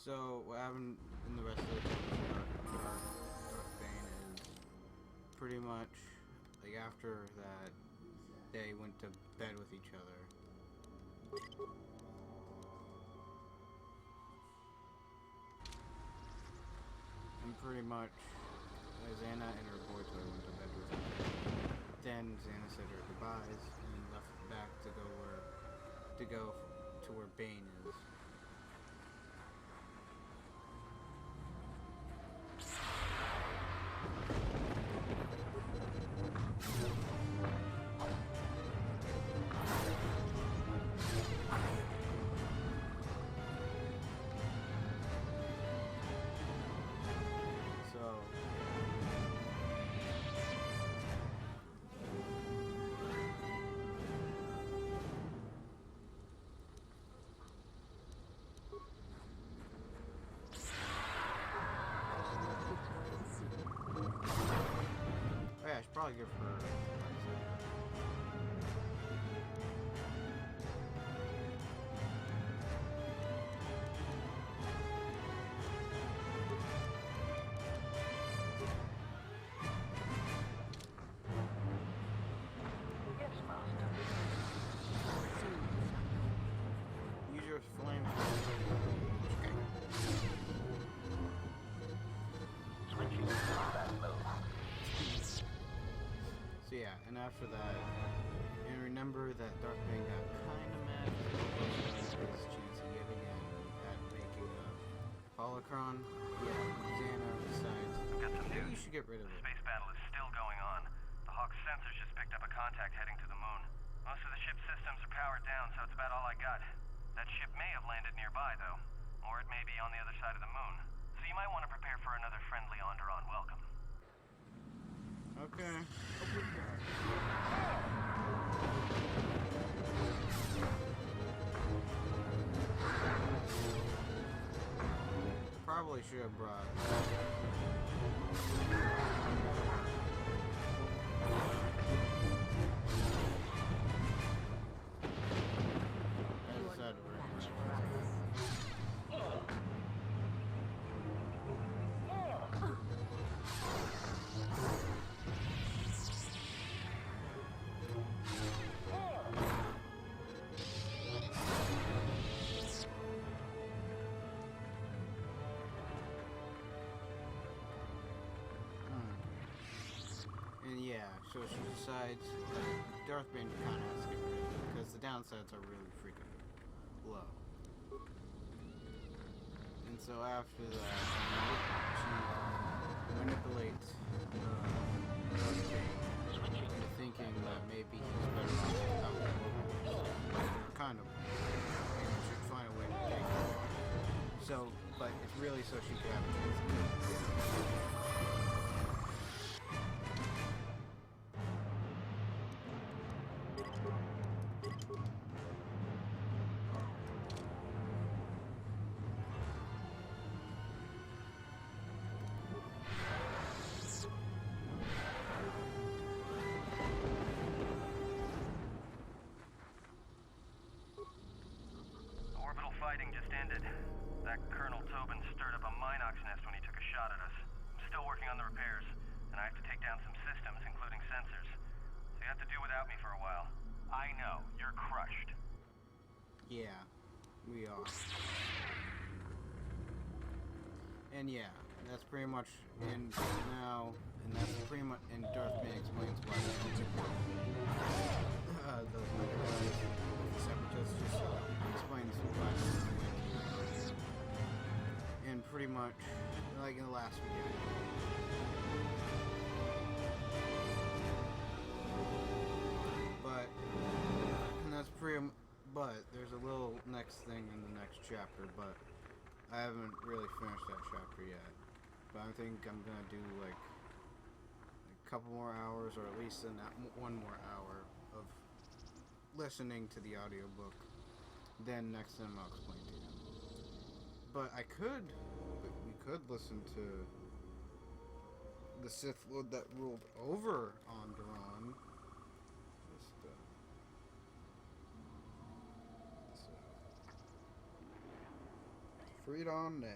So what happened in the rest of the Darth Bane is pretty much like after that they went to bed with each other. And pretty much Xana and her boy toy went to bed with her. Then Xana said her goodbyes and left back to go to where Bane is. I should probably give her use your flame. Switching to combat mode. So yeah, and after that, and remember that Darth Bane got kind of mad because his chance yet again at making a holocron. Yeah, Xana decides Got some maybe you news. should get rid of The it. space battle is still going on. The Hawk's sensors just picked up a contact heading to the moon. Most of the ship's systems are powered down, so it's about all I got. That ship may have landed nearby, though. Or it may be on the other side of the moon. So you might want to prepare for another friendly Onderon welcome. Okay. Probably should have brought. As I said, and yeah, so she decides that Darth Bane kind of has to get rid of it because the downsides are really freaking low. And so after that, she manipulates Darth Bane into thinking that maybe he's better off without the kind of, and should find a way to take it. So, but it's really so she could have a chance to kill him. Orbital fighting just ended. That Colonel Tobin stirred up a Minox nest when he took a shot at us. I'm still working on the repairs, and I have to take down some systems, including sensors. So you have to do without me for a while. I know, you're crushed. Yeah, we are. And yeah, that's pretty much, and now, and that's pretty much, and Darth Bane explains why they don't support those guys, the Separatists, just explains why they don't support. And pretty much, like in the last video. But, and that's pretty, but there's a little next thing in the next chapter, but I haven't really finished that chapter yet. But I think I'm gonna do like a couple more hours, or at least one more hour of listening to the audiobook. Then next time I'll explain to you. But we could listen to the Sith Lord that ruled over Onderon. Freed on Ned.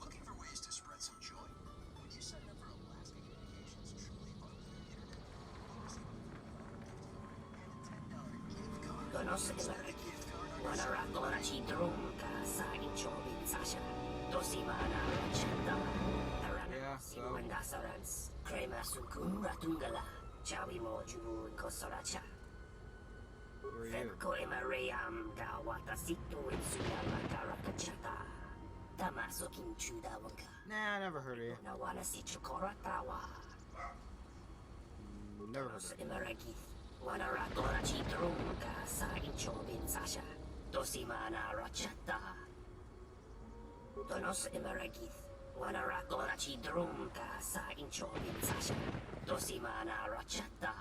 Looking for ways to spread some joy? When you sign up for Alaska Communications' truly unlimited internet, you receive a $10 gift card. Donos Emereki, Wanarakola Chidrunka, Sain Chobin Sasha, Dosimana Rachandama, Arana, Siwanda Sarans, Krema Sukun Ratungala, Chawi Mojubu Kosoracha. Fepko Emarayam, Dawata Situ, and Sudama Karakachata, Tamasokin Chudawanka. Nah, I never heard of you. Nawana Sichukoratawa. Never heard of you. Emereki. Wanarakola Chidrunka, Sain Chobin Sasha, Dosimana Rachata. Donos Emereki. Wanarakola Chidrunka, Sain Chobin Sasha, Dosimana Rachata.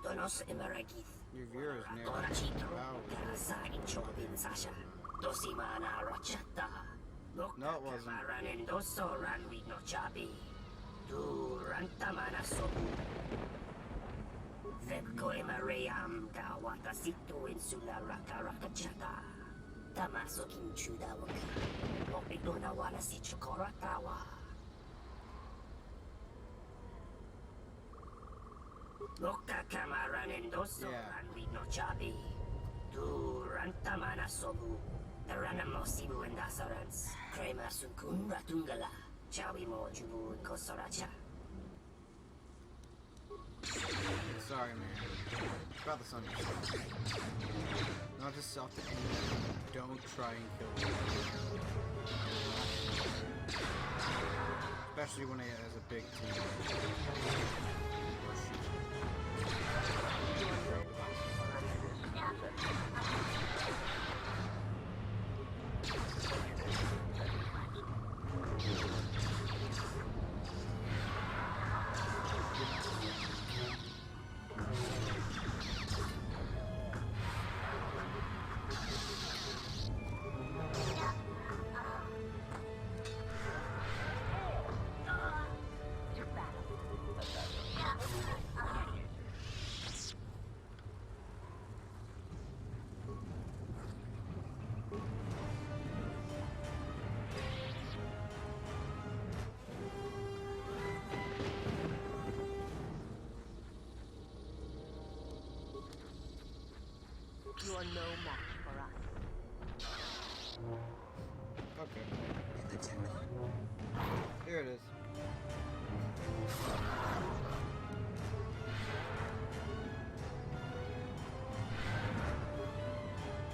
Donos Emereki. Your viewers never. Wanarakola Chidrunka, Sain Chobin Sasha, Dosimana Rachata. No, it wasn't. Ranendo Soran with no chabi. Du Rantamana Sobu. Fepko Emarayam, Dawata Situ, Insula Raka Rakachata. Tamasokin Chudawaka. Mopidona Wala Sichukoratawa. Loka Kamaran and Dosoran with no chabi. Du Rantamana Sobu. The Ranamosibu and Dasarans. Krema Sukun Ratungala. Chawi Mojubu and Kosoracha. Sorry, man. About the sun. Not just self-defense. Don't try and kill me. Especially when it has a big team. You are no match for us. Okay. Here it is.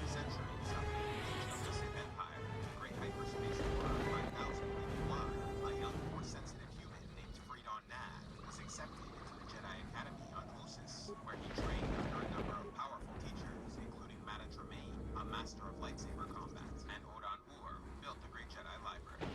Centuries of the age of the Sith Empire, the great hyperspace world 5,000 miles wide, a young, Force-sensitive human named Freedon Nad was accepted into the Jedi Academy on Osis, where he trained under a number of powerful teachers, including Mana Tremaine, a master of lightsaber combat, and Odan Ur, who built the Great Jedi Library.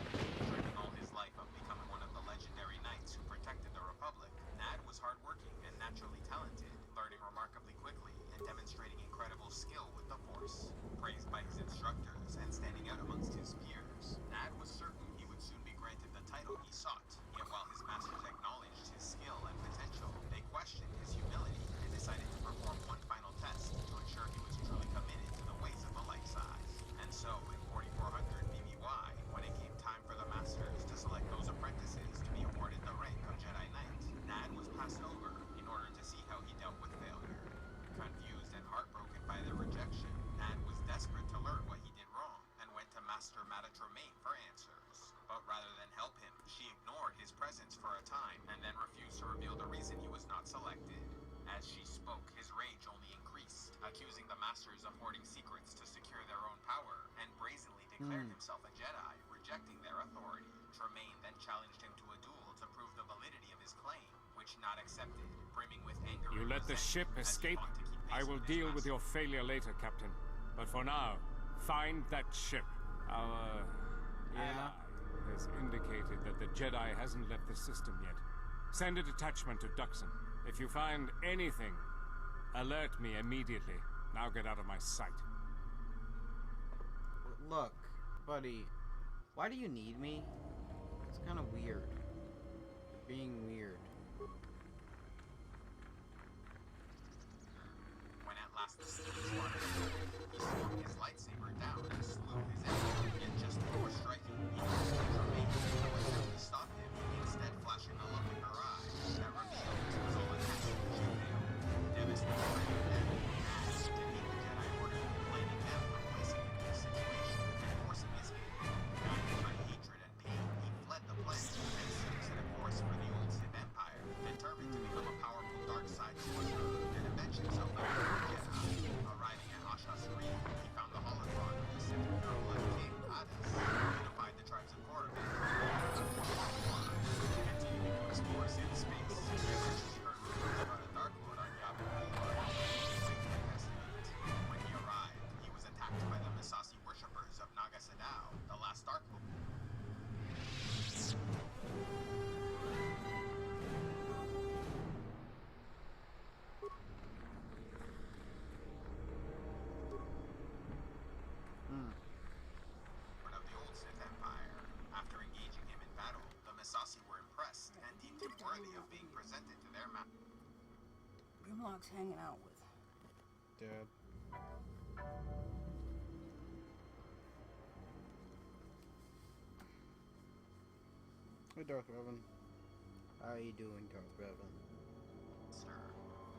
Dreaming all his life of becoming one of the legendary knights who protected the Republic, Nad was hardworking and naturally talented, learning remarkably quickly and demonstrating incredible skill with the Force. Praised by his instructors and standing out amongst his peers, Nad was certain he would soon be granted the title he sought. Yet while his masters acknowledged his skill and potential, they questioned his humility and decided to perform one final test to ensure he was truly committed to the ways of the light size. And so, in 4400 BBY, when it came time for the masters to select those apprentices to be awarded the rank of Jedi Knight, Nad was passed over in order to see how he dealt with failure. Confused and heartbroken by their rejection, Nad was desperate to learn what he did wrong and went to Master Mana Tremaine for answers. But rather than help him, she ignored his presence for a time and then refused to reveal the reason he was not selected. As she spoke, his rage only increased, accusing the Masters of hoarding secrets to secure their own power, and brazenly declared himself a Jedi, rejecting their authority. Tremaine then challenged him to a duel to prove the validity of his claim, which Nad accepted, brimming with anger. You let the ship escape? I will deal with your failure later, Captain. But for now, find that ship. Our ally has indicated that the Jedi hasn't left the system yet. Send a detachment to Duxon. If you find anything, alert me immediately. Now get out of my sight. Look, buddy, why do you need me? It's kind of weird. You're being weird. When at He swung his lightsaber down and slew his enemy, yet just before striking, he used Jermaine to attempt to stop him, instead flashing a look in her eye that revealed it was all attached to the ship veil. Devastated by her death, Mad to defeat the Jedi Order, blaming them for placing him in this situation and forcing his hand. Guided by hatred and pain, he fled the planet and soon set a course for the old Sith Empire, determined to become a powerful dark side sorcerer and avenge himself on the Jedi. Arriving at Asha Sri, he found the holocron of the Sith Imperial King Adis, unified the tribes of Korriban, continuing to explore Sith space. He eventually heard rumors about a Dark Lord on Yavin 4 and decided to investigate. When he arrived, he was attacked by the Misasi worshippers of Naga Sadao, the last Dark Lord. Of the old Sith Empire. After engaging him in battle, the Misasi were impressed and deemed him worthy of being presented to their master. Grimlock's hanging out with. Dad. Hey, Darth Revan. How you doing, Darth Revan? Sir,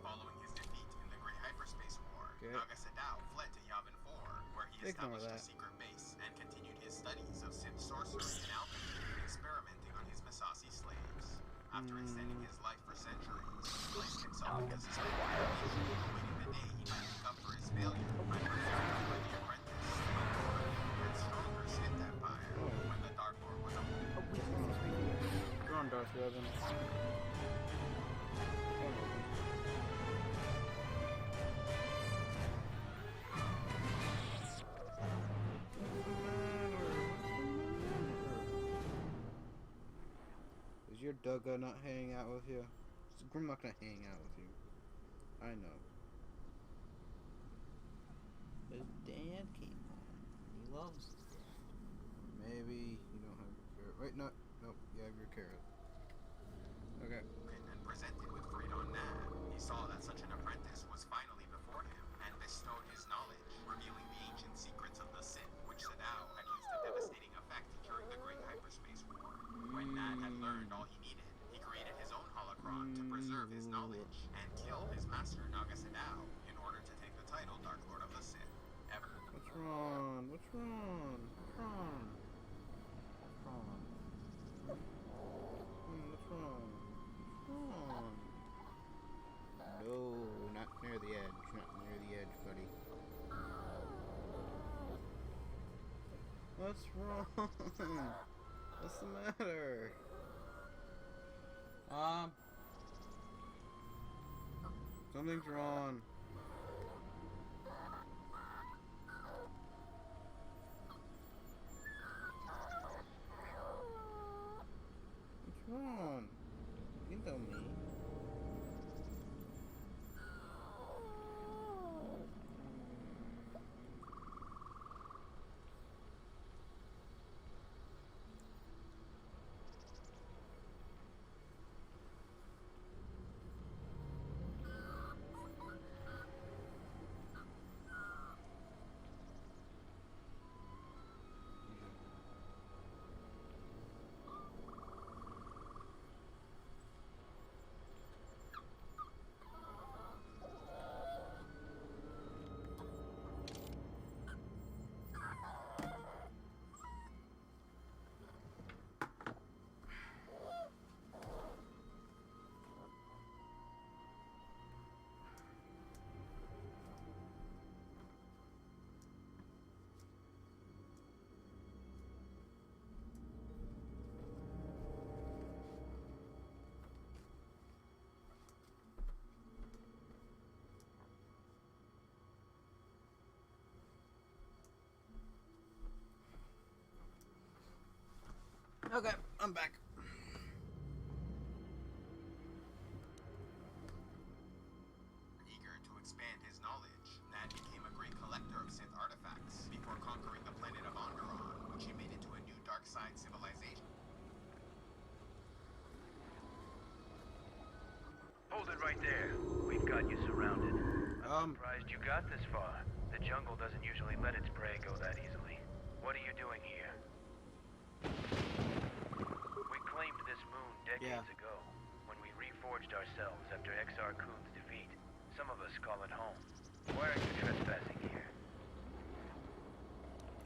following his defeat in the Great Hyperspace War, Naga Sadao fled to Yavin 4, where he established a secret base and continued his studies of Sith sorcery and alchemy, experimenting on his Misasi slaves. After extending his life for centuries, he placed himself into suspended animation, awaiting the day he might make up for his failure by preparing to be the apprentice of a more new and stronger Sith Empire when the Dark Lord was Go on, Darth Revan. Is your Dugga not hanging out with you? Is Grimlock not hanging out with you? I know. His dad came on. He loves his dad. Maybe you don't have your carrot. Wait, no. Nope, you have your carrot. Okay. And presented with Freedon Nad, he saw that such an apprentice was finally before him and bestowed his knowledge, revealing the ancient secrets of the Sith, which Sadao had used to devastating effect during the Great Hyperspace War. When Nad had learned all he needed, he created his own holocron to preserve his knowledge and kill his master Naga Sadao in order to take the title Dark Lord of the Sith. Ever. What's wrong? What's wrong? What's wrong? What's wrong? What's wrong? What's wrong? No, not near the edge. Not near the edge, buddy. What's wrong? What's the matter? Something's wrong. What's wrong? You can tell me. Okay, I'm back. Eager to expand his knowledge, Nad became a great collector of Sith artifacts before conquering the planet of Onderon, which he made into a new dark side civilization. Hold it right there. We've got you surrounded. surprised you got this far. The jungle doesn't usually let its prey go that easily. What are you doing here? We claimed this moon decades ago, when we reforged ourselves after Exar Kun's defeat. Some of us call it home. Why are you trespassing here?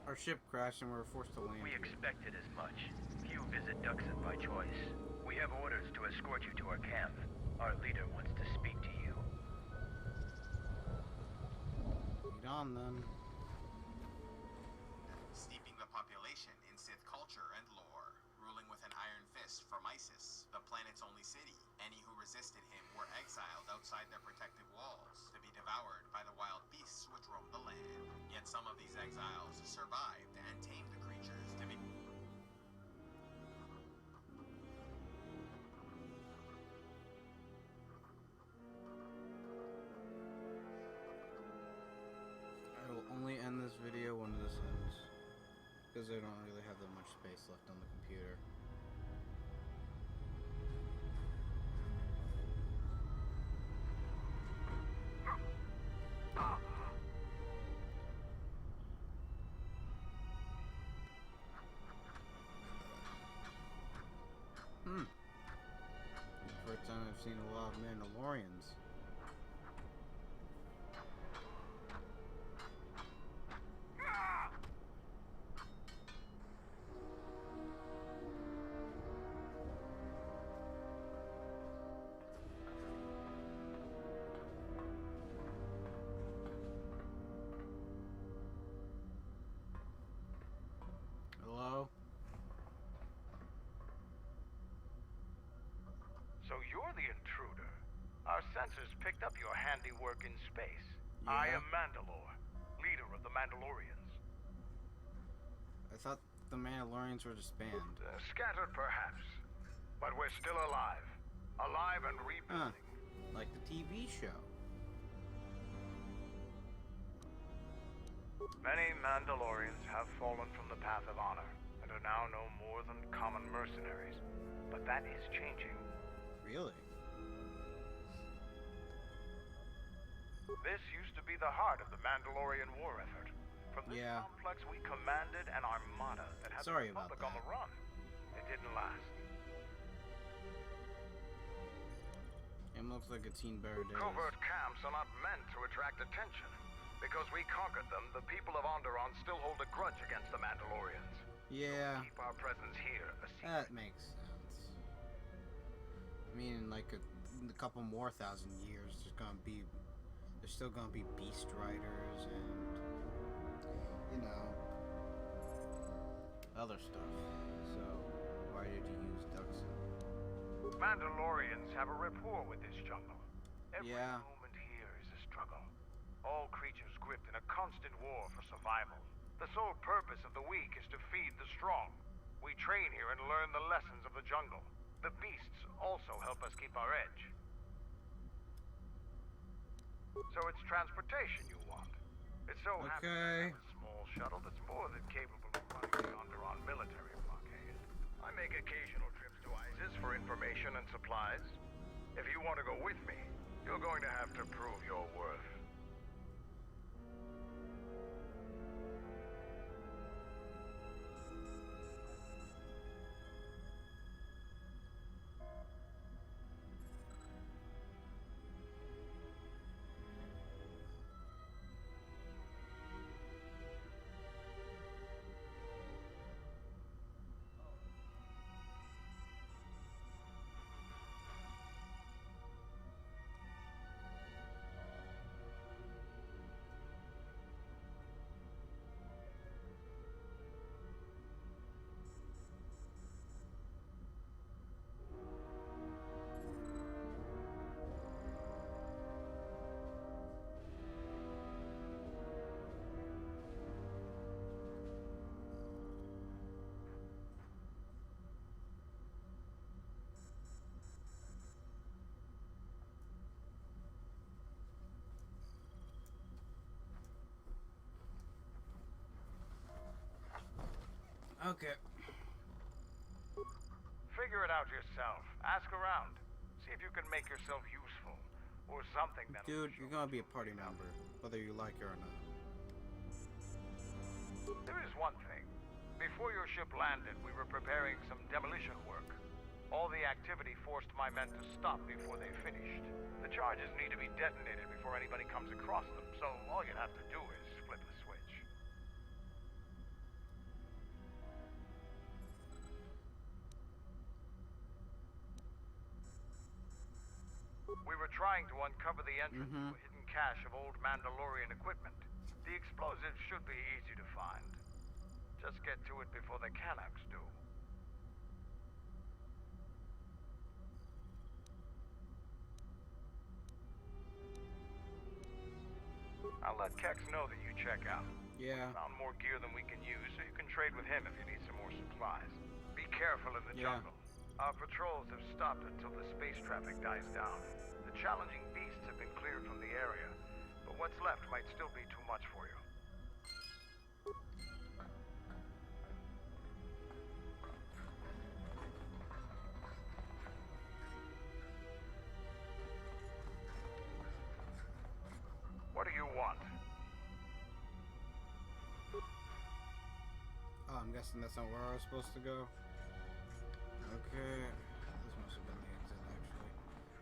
Our ship crashed and we were forced to land. We expected as much. Few visit Duxon by choice. We have orders to escort you to our camp. Our leader wants to speak to you. Lead on then. Steeping the population in Sith culture and lore, ruling with an iron fist from Isis, the planet's only city. Any who resisted him were exiled outside their protective walls, to be devoured by the wild beasts which roam the land. Yet some of these exiles survived and tamed the creatures to be... I will only end this video when this ends, because I don't really have that much space left on the computer. First time I've seen a lot of Mandalorians. Hello? So you're the intruder. Our sensors picked up your handiwork in space. I am Mandalore, leader of the Mandalorians. I thought the Mandalorians were disbanded. Scattered perhaps, but we're still alive. Alive and rebuilding. Like the TV show. Many Mandalorians have fallen from the path of honor and are now no more than common mercenaries. But that is changing. Really? This used to be the heart of the Mandalorian war effort. From this complex we commanded an armada that had the Republic on the run. It didn't last. It looks like it's seen better days. Covert camps are not meant to attract attention. Because we conquered them, the people of Onderon still hold a grudge against the Mandalorians. Yeah. So keep our presence here a secret. That makes sense. I mean, in like a couple more thousand years, there's still gonna be beast riders and, you know, other stuff. So, why did you use Duxon? Mandalorians have a rapport with this jungle. Every Yeah. moment here is a struggle. All creatures gripped in a constant war for survival. The sole purpose of the weak is to feed the strong. We train here and learn the lessons of the jungle. The beasts also help us keep our edge. So it's transportation you want. It so happens I have a small shuttle that's more than capable of running the Onderon military blockade. I make occasional trips to Isis for information and supplies. If you want to go with me, you're going to have to prove your worth. Okay. Figure it out yourself. Ask around. See if you can make yourself useful. or something that. Dude, you're gonna be a party member, whether you like it or not. There is one thing. Before your ship landed, we were preparing some demolition work. All the activity forced my men to stop before they finished. The charges need to be detonated before anybody comes across them, so all you'd have to do is flip the switch. We were trying to uncover the entrance to a hidden cache of old Mandalorian equipment. The explosives should be easy to find. Just get to it before the Canucks do. I'll let Kex know that you check out. Yeah. We found more gear than we can use, so you can trade with him if you need some more supplies. Be careful in the jungle. Our patrols have stopped until the space traffic dies down. The challenging beasts have been cleared from the area, but what's left might still be too much for you. What do you want? Oh, I'm guessing that's not where I was supposed to go. Okay. This must have been the exit, actually.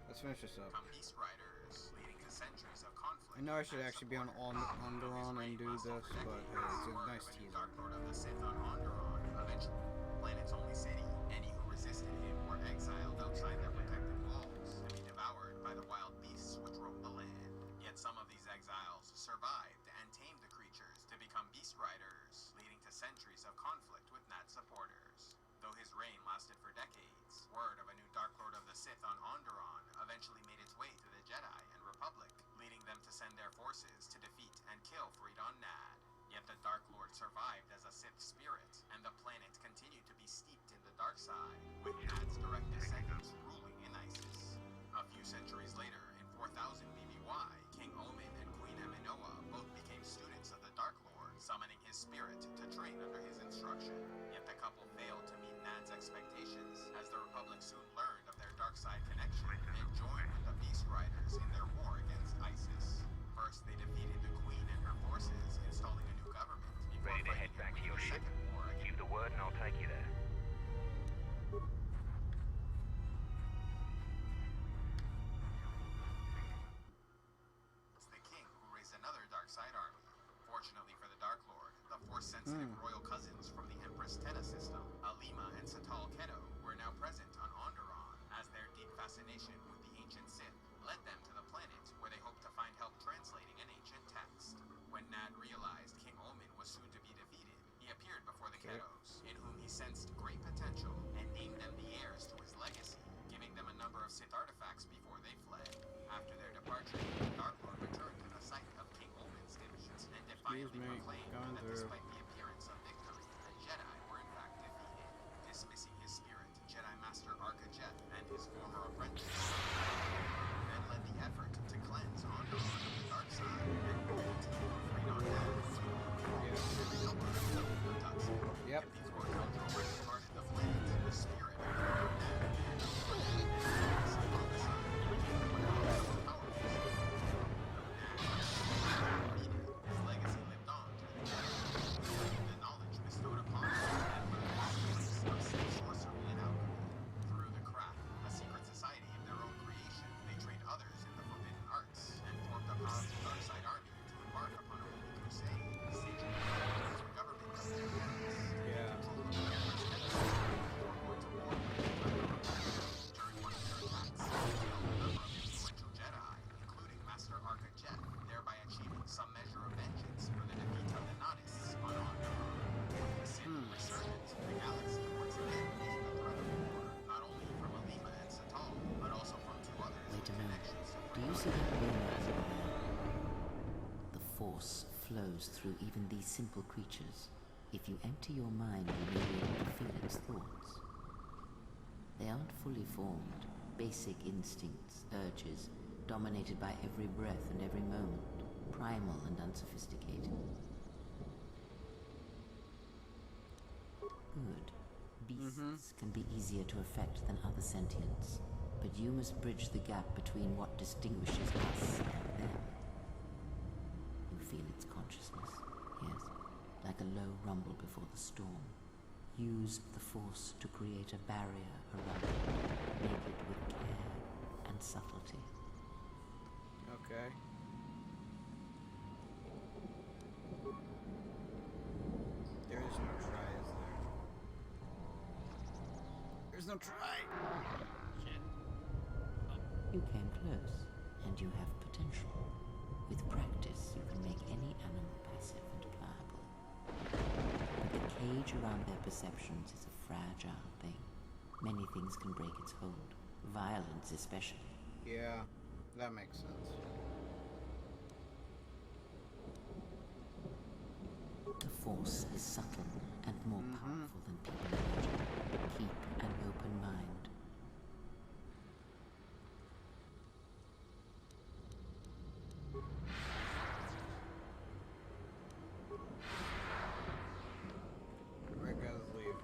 Let's finish this up. Beast Riders, leading to centuries of conflict. I know I should actually be on Onderon and do this, but hey, it's a nice teaser. Dark Lord of the Sith on Onderon, eventually planet's only city. Any who resisted him were exiled outside their protected walls to be devoured by the wild beasts which roam the land. Yet some of these exiles survived and tamed the creatures to become Beast Riders, leading to centuries of conflict with Nat supporters. Though his reign lasted for decades, word of a new Dark Lord of the Sith on Onderon eventually made its way to the Jedi and Republic, leading them to send their forces to defeat and kill Freedon Nad. Yet the Dark Lord survived as a Sith spirit, and the planet continued to be steeped in the dark side, with Nad's direct descendants ruling in Isis. A few centuries later, in 4000 BBY, King Omin and Queen Aminoa both became students of the Dark Lord, summoning his spirit to train under his instruction. Yet the couple failed to meet Nad's expectations, as the Republic soon learned of their dark side connection and joined with the Beast Riders in their war against ISIS. First, they defeated the Queen and her forces, installing a new government. Ready to head back to your ship? Give the word and I'll take you there. It's the king who raised another dark side army. Fortunately for the Dark Lord, the Force-sensitive royal cousins from the Empress Teta system, Alima and Satal Keto, were now present on Onderon, as their deep fascination with the ancient Sith led them to the planet where they hoped to find help translating an ancient text. When Nad realized King Omin was soon to be defeated, he appeared before the Ketos, in whom he sensed great potential and named them the heirs to his legacy, giving them a number of Sith artifacts before they fled. After their departure, the Dark Lord returned to the site of King Omin's defeat and defiantly proclaimed that despite the appearance of victory, the Jedi were in fact defeated. Dismissing his spirit, Jedi Master Arca-Jet and his former apprentice then led the effort to cleanse Onderon of the dark side and defeat Freedon Nad. Yep. These were cultural parted the planet, the spirit of Freedon Nad his legacy lived on to the Jedi. The knowledge bestowed upon him and of Sith sorcery and alchemy. Through the craft, a secret society of their own creation, they trained others in the forbidden arts and formed a powerful dark side army to embark upon a holy crusade, sieging the government of their enemies. Yeah. During one of their attacks, they killed a number of influential Jedi, including Master Arca-Jet, thereby achieving some measure of vengeance for the defeat of the Nadists on Onderon. With the Sith resurgence, the galaxy once again faced the threat of war, not only from Alima and Satal, but also from two others with connections to Do you see that rumor as a The Force flows through even these simple creatures. If you empty your mind, you may be able to feel its thoughts. They aren't fully formed, basic instincts, urges, dominated by every breath and every moment, primal and unsophisticated. Good. Beasts can be easier to affect than other sentients. But you must bridge the gap between what distinguishes us and them. You feel its consciousness, yes, like a low rumble before the storm. Use the Force to create a barrier around it. Make it with care and subtlety. Okay. There is no try, is there? There's no try! Shit. You came close, and you have potential. With practice, you can make any animal passive and pliable. But the cage around their perceptions is a fragile thing. Many things can break its hold, violence especially. Yeah, that makes sense. The Force is subtle and more powerful than people imagine. Keep an open mind. Alright guys, leave.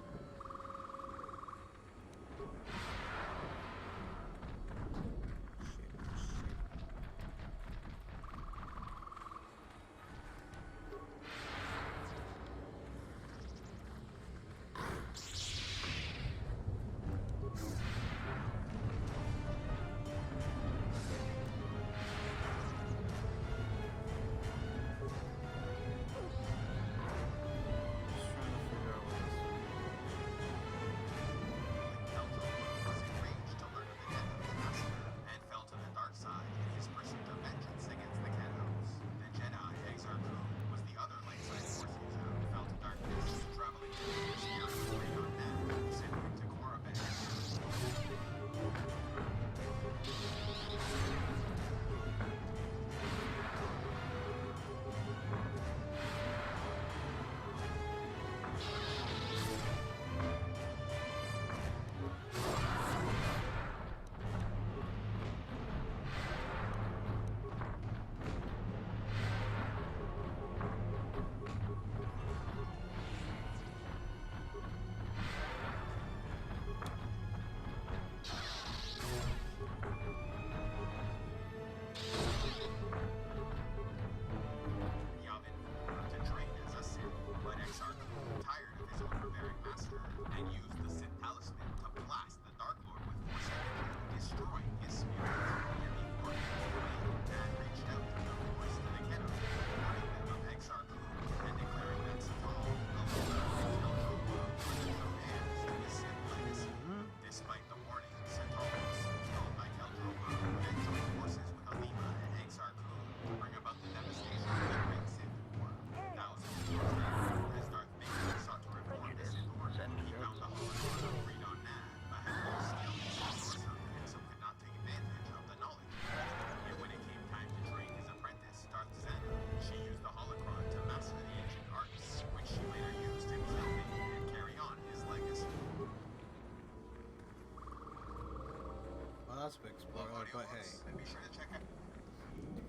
That's a big spoiler, but hey.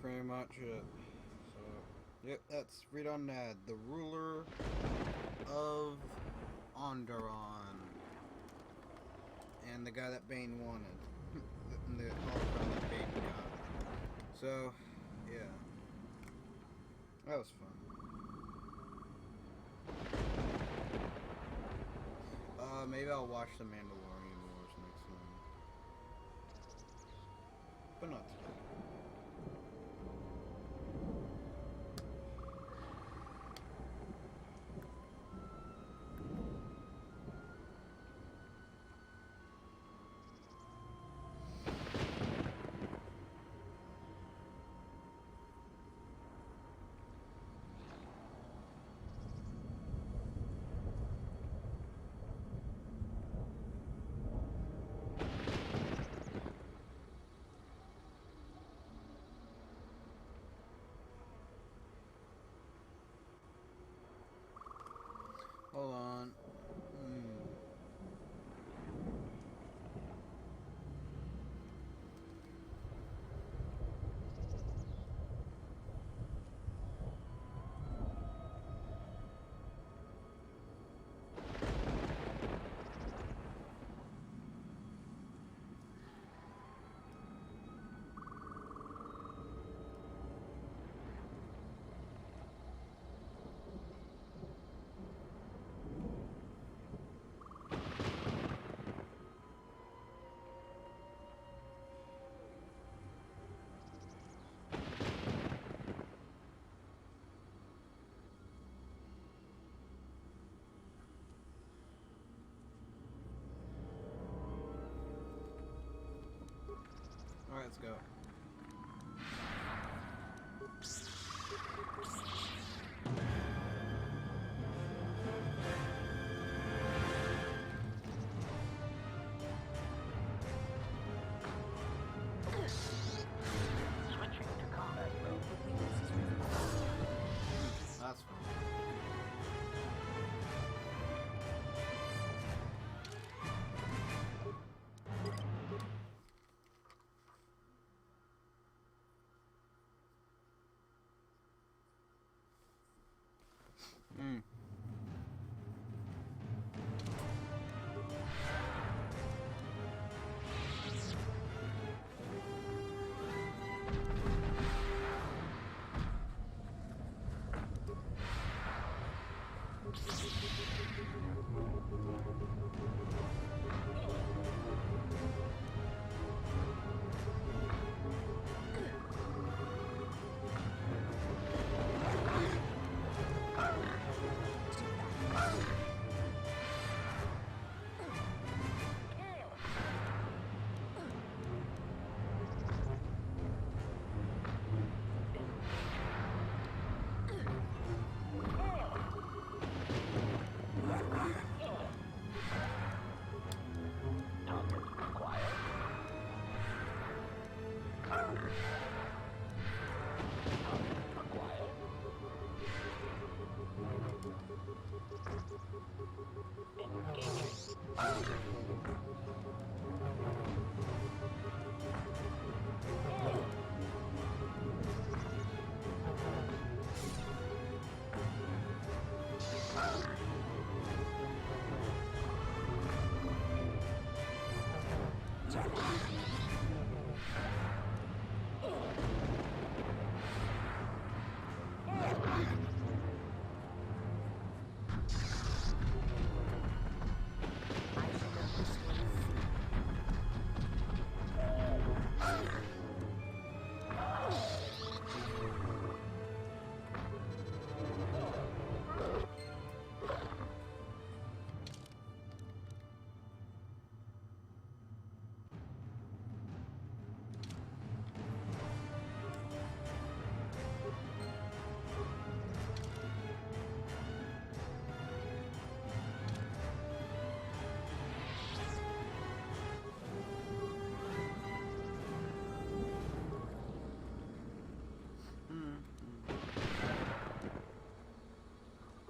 Pretty much it. So, yep, that's read on Nad, the ruler of Onderon. And the guy that Bane wanted. the holocron that Bane got. So, yeah. That was fun. Maybe I'll watch the Mandalorian Wars next one. But not today. Hold on. let's go. Switching to combat mode. That's fine.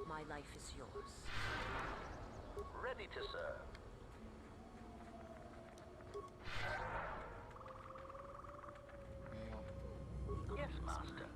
My life is yours. Ready to serve. Yes, master.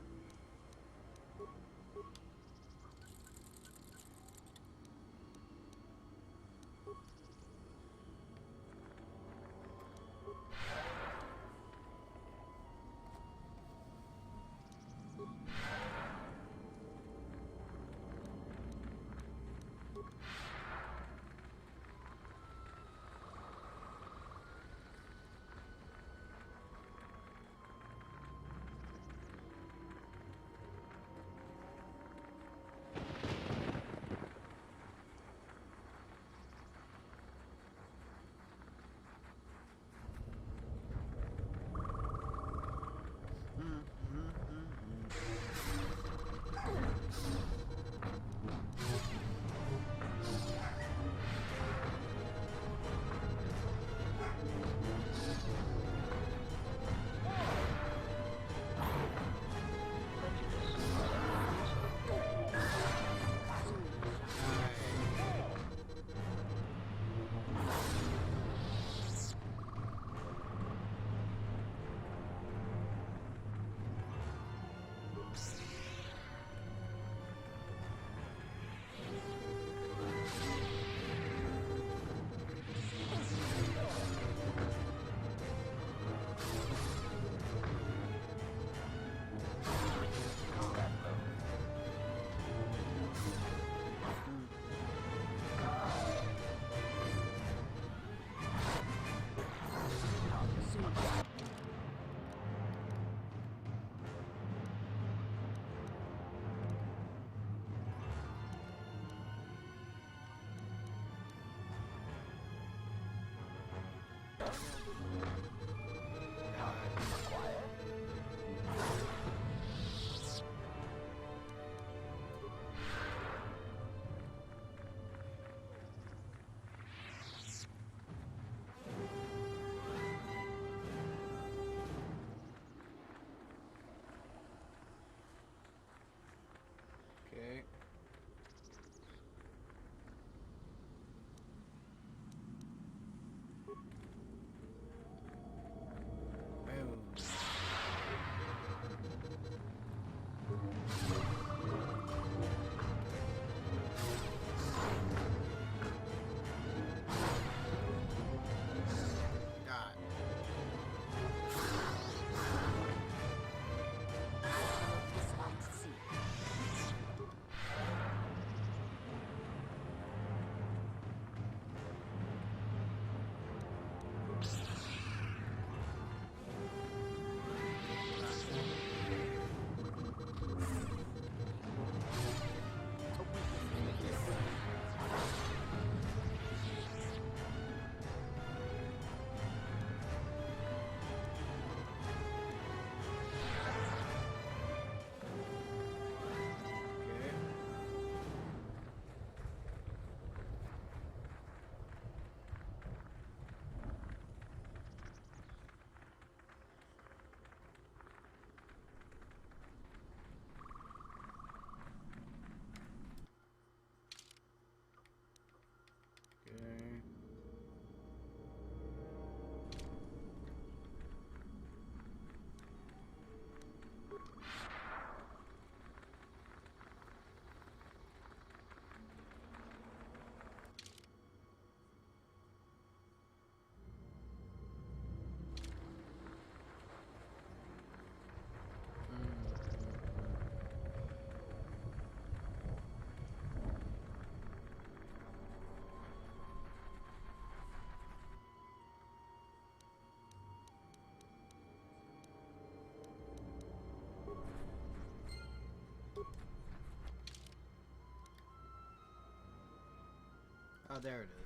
Oh, there it is.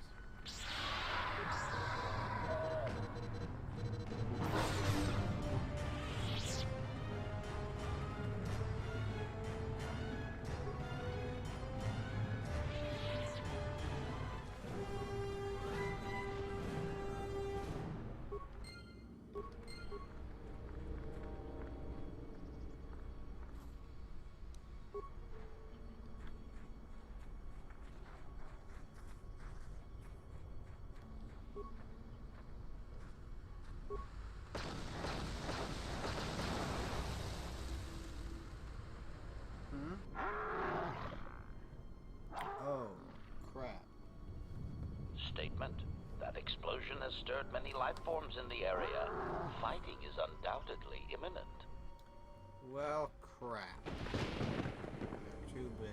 Oh, crap. Statement. That explosion has stirred many life forms in the area. Fighting is undoubtedly imminent. Well, crap. They're too big.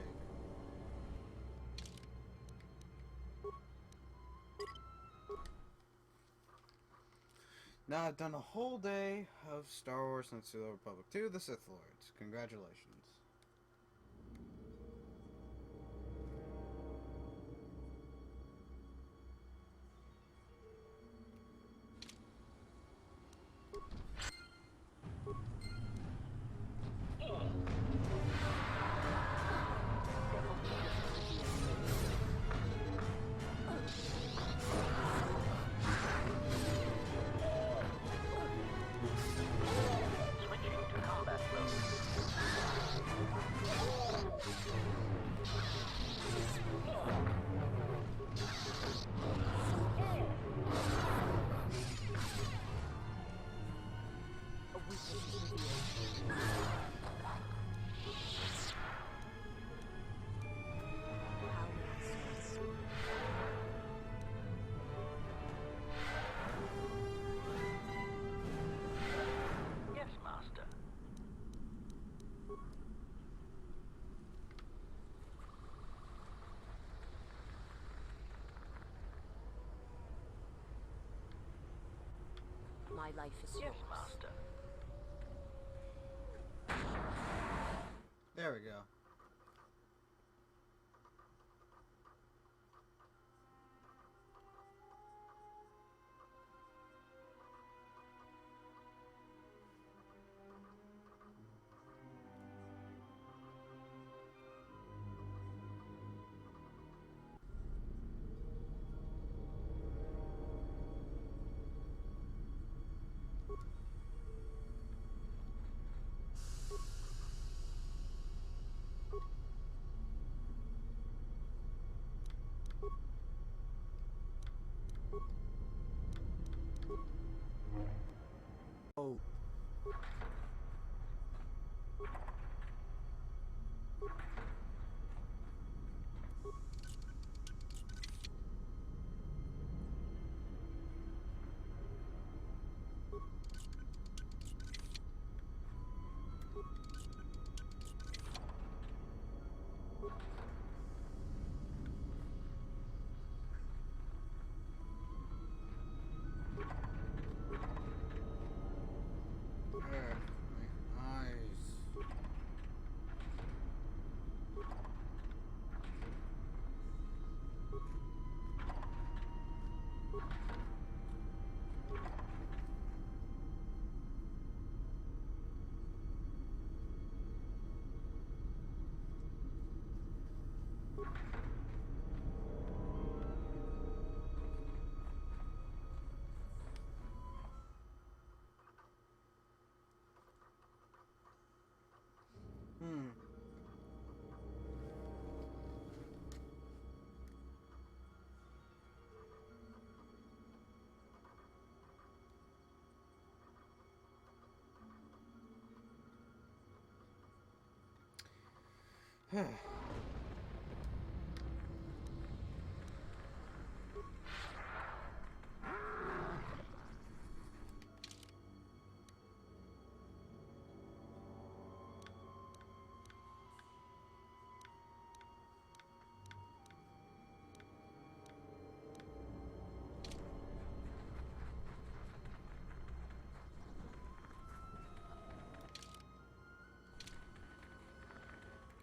Now I've done a whole day of Star Wars Knights of the Old Republic 2, The Sith Lords. Congratulations. Yes, Master. My life is yours. Yes, Master. There we go. Oh. My eyes. Hmm.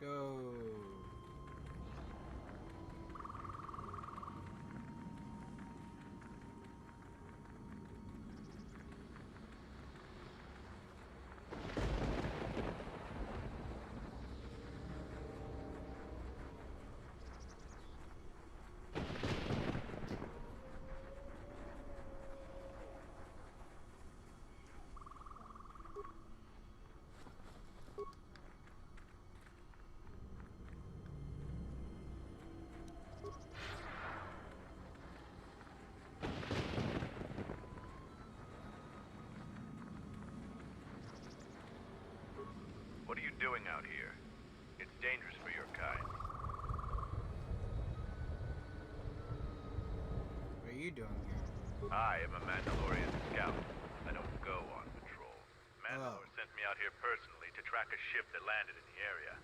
Go. doing out here? It's dangerous for your kind. What are you doing here? I am a Mandalorian scout. I don't go on patrol. Mandalore sent me out here personally to track a ship that landed in the area.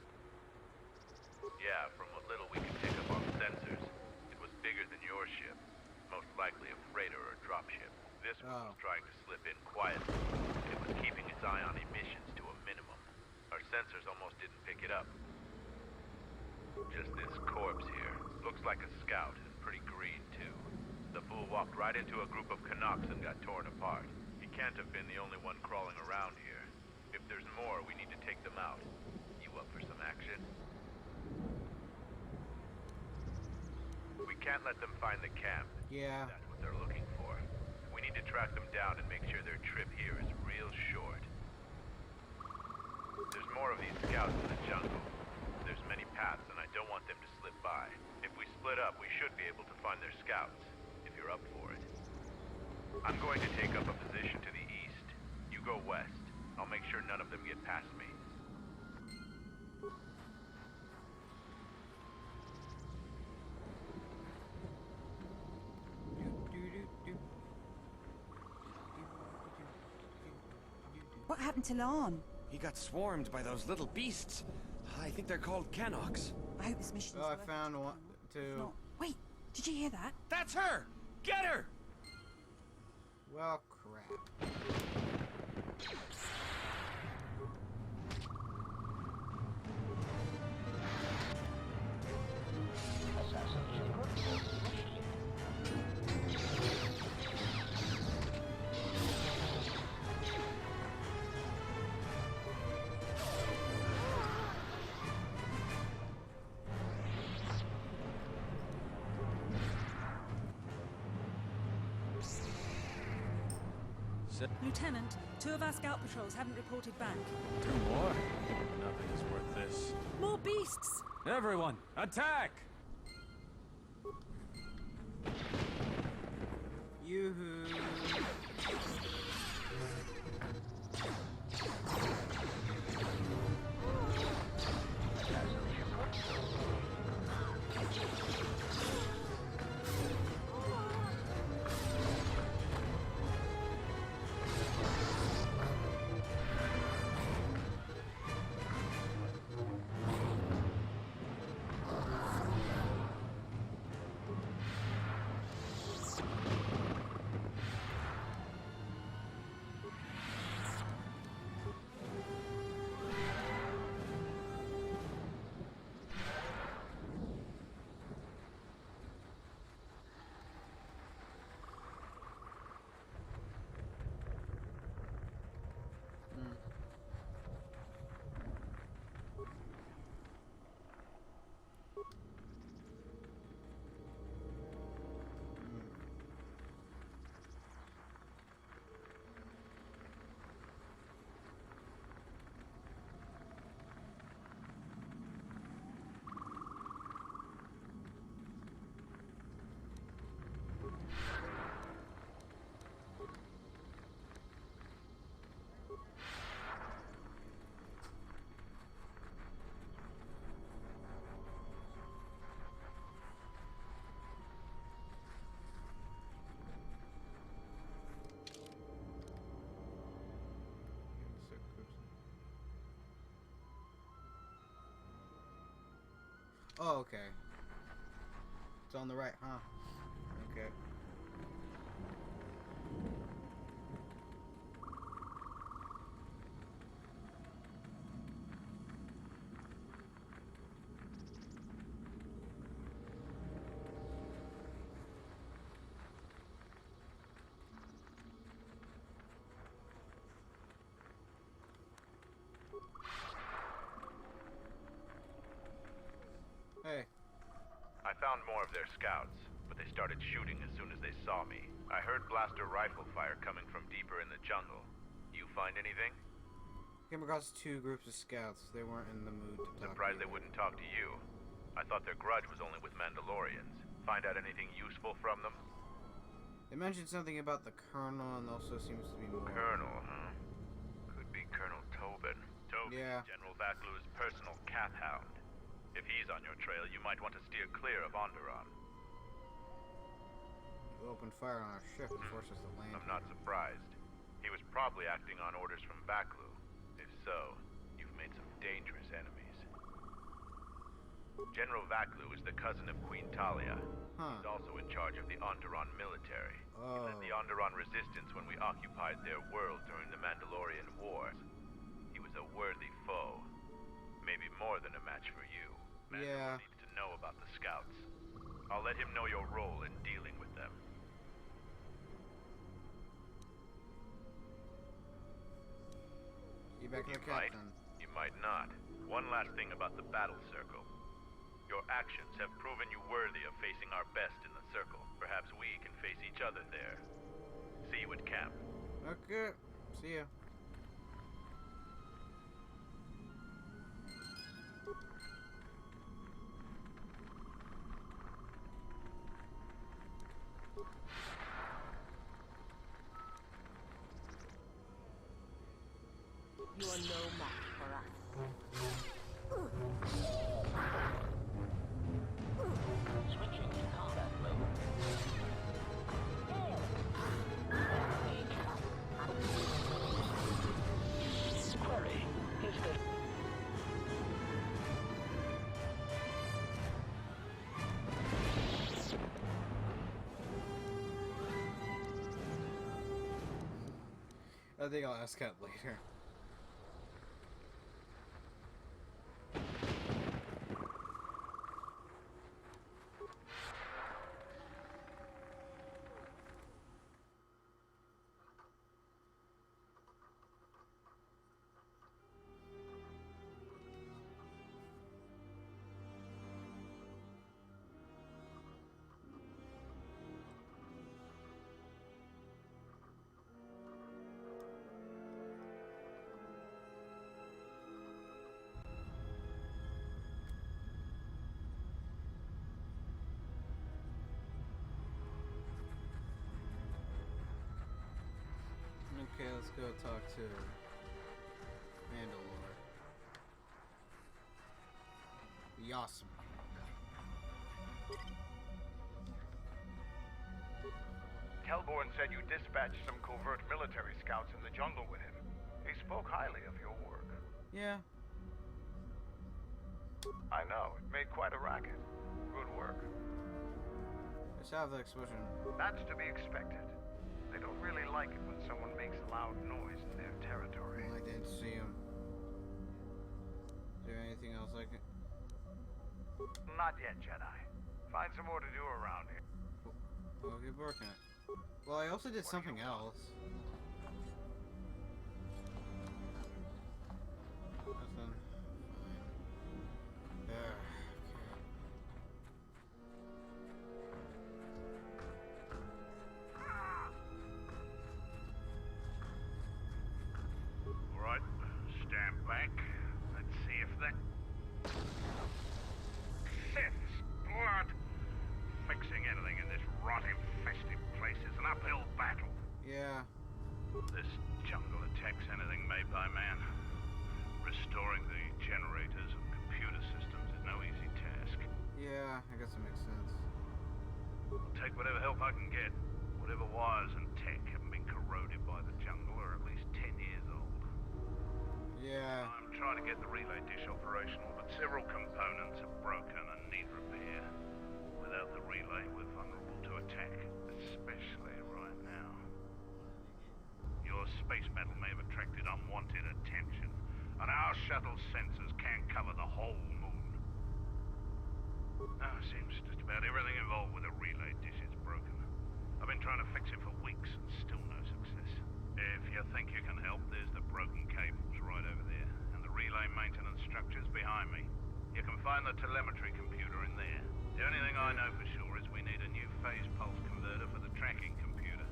Yeah, from what little we could pick up on sensors, it was bigger than your ship. Most likely a freighter or dropship. This one was trying to slip in quietly, and it was keeping its eye on emissions to a minimum. Our sensors almost didn't pick it up. Just this corpse here. Looks like a scout, and pretty green too. The fool walked right into a group of Canucks and got torn apart. He can't have been the only one crawling around here. If there's more, we need to take them out. You up for some action? We can't let them find the camp. Yeah. That's what they're looking for. We need to track them down and make sure their trip here is real short. There's more of these scouts in the jungle. There's many paths, and I don't want them to slip by. If we split up, we should be able to find their scouts, if you're up for it. I'm going to take up a position to the east. You go west. I'll make sure none of them get past me. What happened to Lon? He got swarmed by those little beasts. I think they're called Canucks. I hope this mission's I worth found one, two. No. Wait, did you hear that? That's her! Get her! Well, crap. Lieutenant, 2 of our scout patrols haven't reported back. 2 more? Nothing is worth this. More beasts! Everyone, attack! Yoo-hoo. Oh, okay. It's on the right, huh? Okay. Hey. I found more of their scouts, but they started shooting as soon as they saw me. I heard blaster rifle fire coming from deeper in the jungle. You find anything? Came across 2 groups of scouts. They weren't in the mood to talk. Surprised they wouldn't talk to you. I thought their grudge was only with Mandalorians. Find out anything useful from them? They mentioned something about the Colonel, and also seems to be more. Colonel, huh? Could be Colonel Tobin. Tobin Logan is General Vaklu's personal cat hound. If he's on your trail, you might want to steer clear of Onderon. You opened fire on our ship and forced us to land. I'm not surprised. He was probably acting on orders from Vaklu. If so, you've made some dangerous enemies. General Vaklu is the cousin of Queen Talia. He's also in charge of the Onderon military. He led the Onderon resistance when we occupied their world during the Mandalorian Wars. He was a worthy foe. Maybe more than a match for you. Mandalore needs to know about the scouts. I'll let him know your role in dealing with them. You back to the captain. You might not. One last thing about the battle circle. Your actions have proven you worthy of facing our best in the circle. Perhaps we can face each other there. See you at camp. Okay. See ya. You are no match for us. Switching to combat mode. Query. Is the... I think I'll ask that later. Okay, let's go talk to Mandalore. Yasm. Kelborn said you dispatched some covert military scouts in the jungle with him. He spoke highly of your work. Yeah. I know. It made quite a racket. Good work. Let's have the explosion. That's to be expected. They don't really like it when someone makes loud noise in their territory. Well, I didn't see him. Is there anything else I can... Not yet, Jedi. Find some more to do around here. We'll keep working it. Well, I also did something else. Nothing. Fine. There. Alright, stand back. Let's see if that... Sith's blood! Fixing anything in this rot-infested place is an uphill battle. Yeah. This jungle attacks anything made by man. Restoring the generators and computer systems is no easy task. Yeah, I guess that makes sense. I'll take whatever help I can get. Whatever wires and tech haven't been corroded by the jungle are at least 10 years old. Yeah. I'm trying to get the relay dish operational, but several components are broken and need repair. Without the relay, we're vulnerable to attack, especially right now. Your space battle may have attracted unwanted attention, and our shuttle sensors can't cover the whole moon. Seems just about everything involved with the relay dish is broken. I've been trying to fix it for weeks and still no success. If you think you can help, there's the broken cables right over there, and the relay maintenance structure's behind me. You can find the telemetry computer in there. The only thing I know for sure is we need a new phase pulse converter for the tracking computer.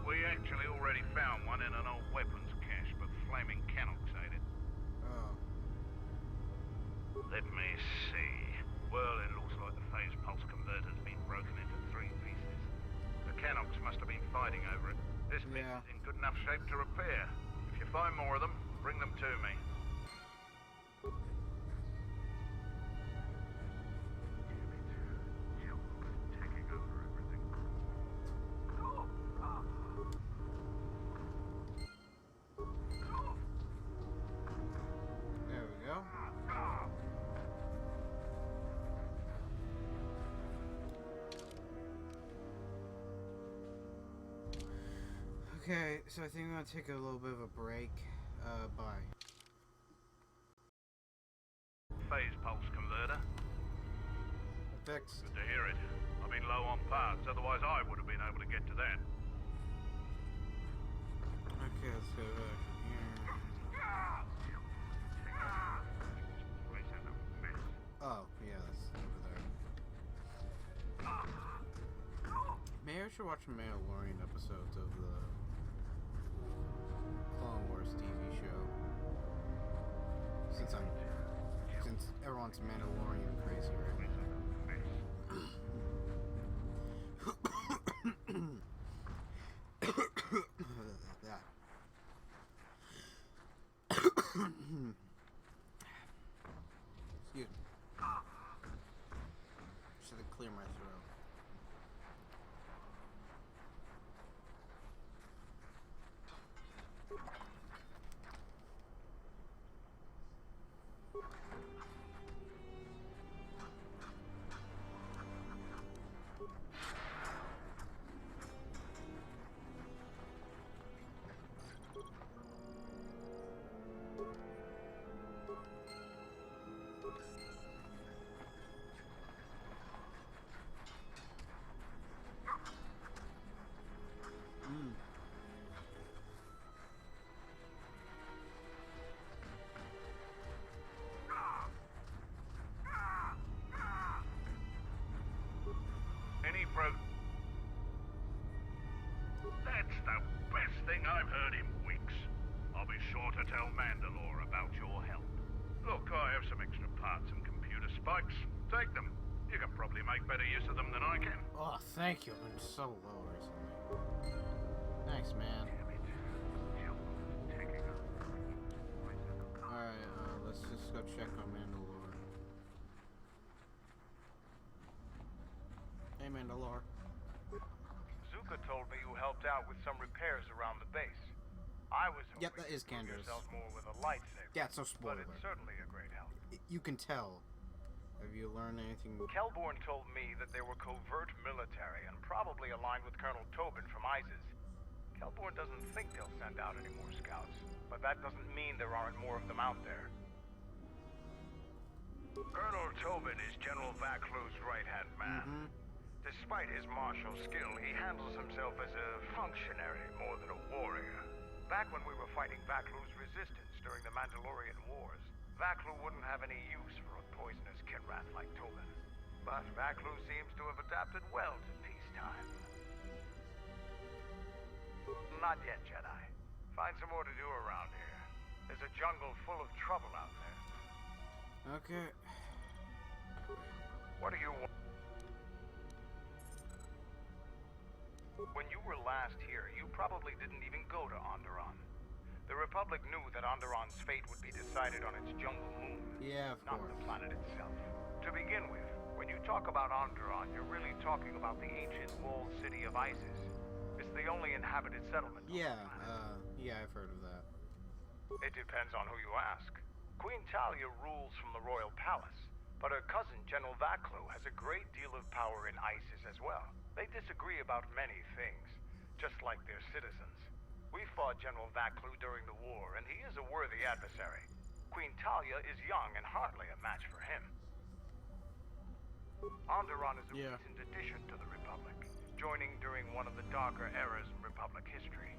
We actually already found one in an old weapons cache, but Flaming Canox ate it. Oh. Let me see. Well, it looks like the phase pulse converter's been broken into 3 pieces. The Canucks must have been fighting over it. This piece is in good enough shape to repair. If you find more of them, bring them to me. There we go. Okay, so I think I'm gonna take a little bit of a break. Bye. Phase pulse converter. Fixed. Good to hear it. I've been low on parts, otherwise I would have been able to get to that. Okay, let's go back here. Oh, yeah, that's over there. Maybe I should watch Mandalorian episodes of the Clone Wars TV show. Since everyone's Mandalorian crazy right now. Excuse me. Should have cleared my throat. Any That's the best thing I've heard in weeks. I'll be sure to tell Mandalore about your help. Look, I have some extra parts and computer spikes. Take them. You can probably make better use of them than I can. Oh, thank you. I've been so low recently. Thanks, man. Alright, let's just go check on Mandalore. Hey, Mandalore. Zuka told me you helped out with some repairs around the base. I was hoping Yep, that is you Candace. yourself more with a lightsaber. Yeah, it's no spoiler. But it's certainly a great help. You can tell. Have you learned anything? Kelborn told me that they were covert military and probably aligned with Colonel Tobin from ISIS. Kelborn doesn't think they'll send out any more scouts, but that doesn't mean there aren't more of them out there. Colonel Tobin is General Vaklu's right-hand man. Despite his martial skill, he handles himself as a functionary more than a warrior. Back when we were fighting Vaklu's resistance during the Mandalorian Wars, Vaklu wouldn't have any use for a poisonous Kinrath like Tobin. But Vaklu seems to have adapted well to peacetime. Not yet, Jedi. Find some more to do around here. There's a jungle full of trouble out there. Okay. What do you want? When you were last here, you probably didn't even go to Onderon. The Republic knew that Onderon's fate would be decided on its jungle moon, not the planet itself. To begin with, when you talk about Onderon, you're really talking about the ancient walled city of Isis. It's the only inhabited settlement. Yeah, I've heard of that. It depends on who you ask. Queen Talia rules from the royal palace, but her cousin, General Vaklu, has a great deal of power in Isis as well. They disagree about many things, just like their citizens. We fought General Vaklu during the war, and he is a worthy adversary. Queen Talia is young and hardly a match for him. Onderon is a recent addition to the Republic, joining during one of the darker eras in Republic history.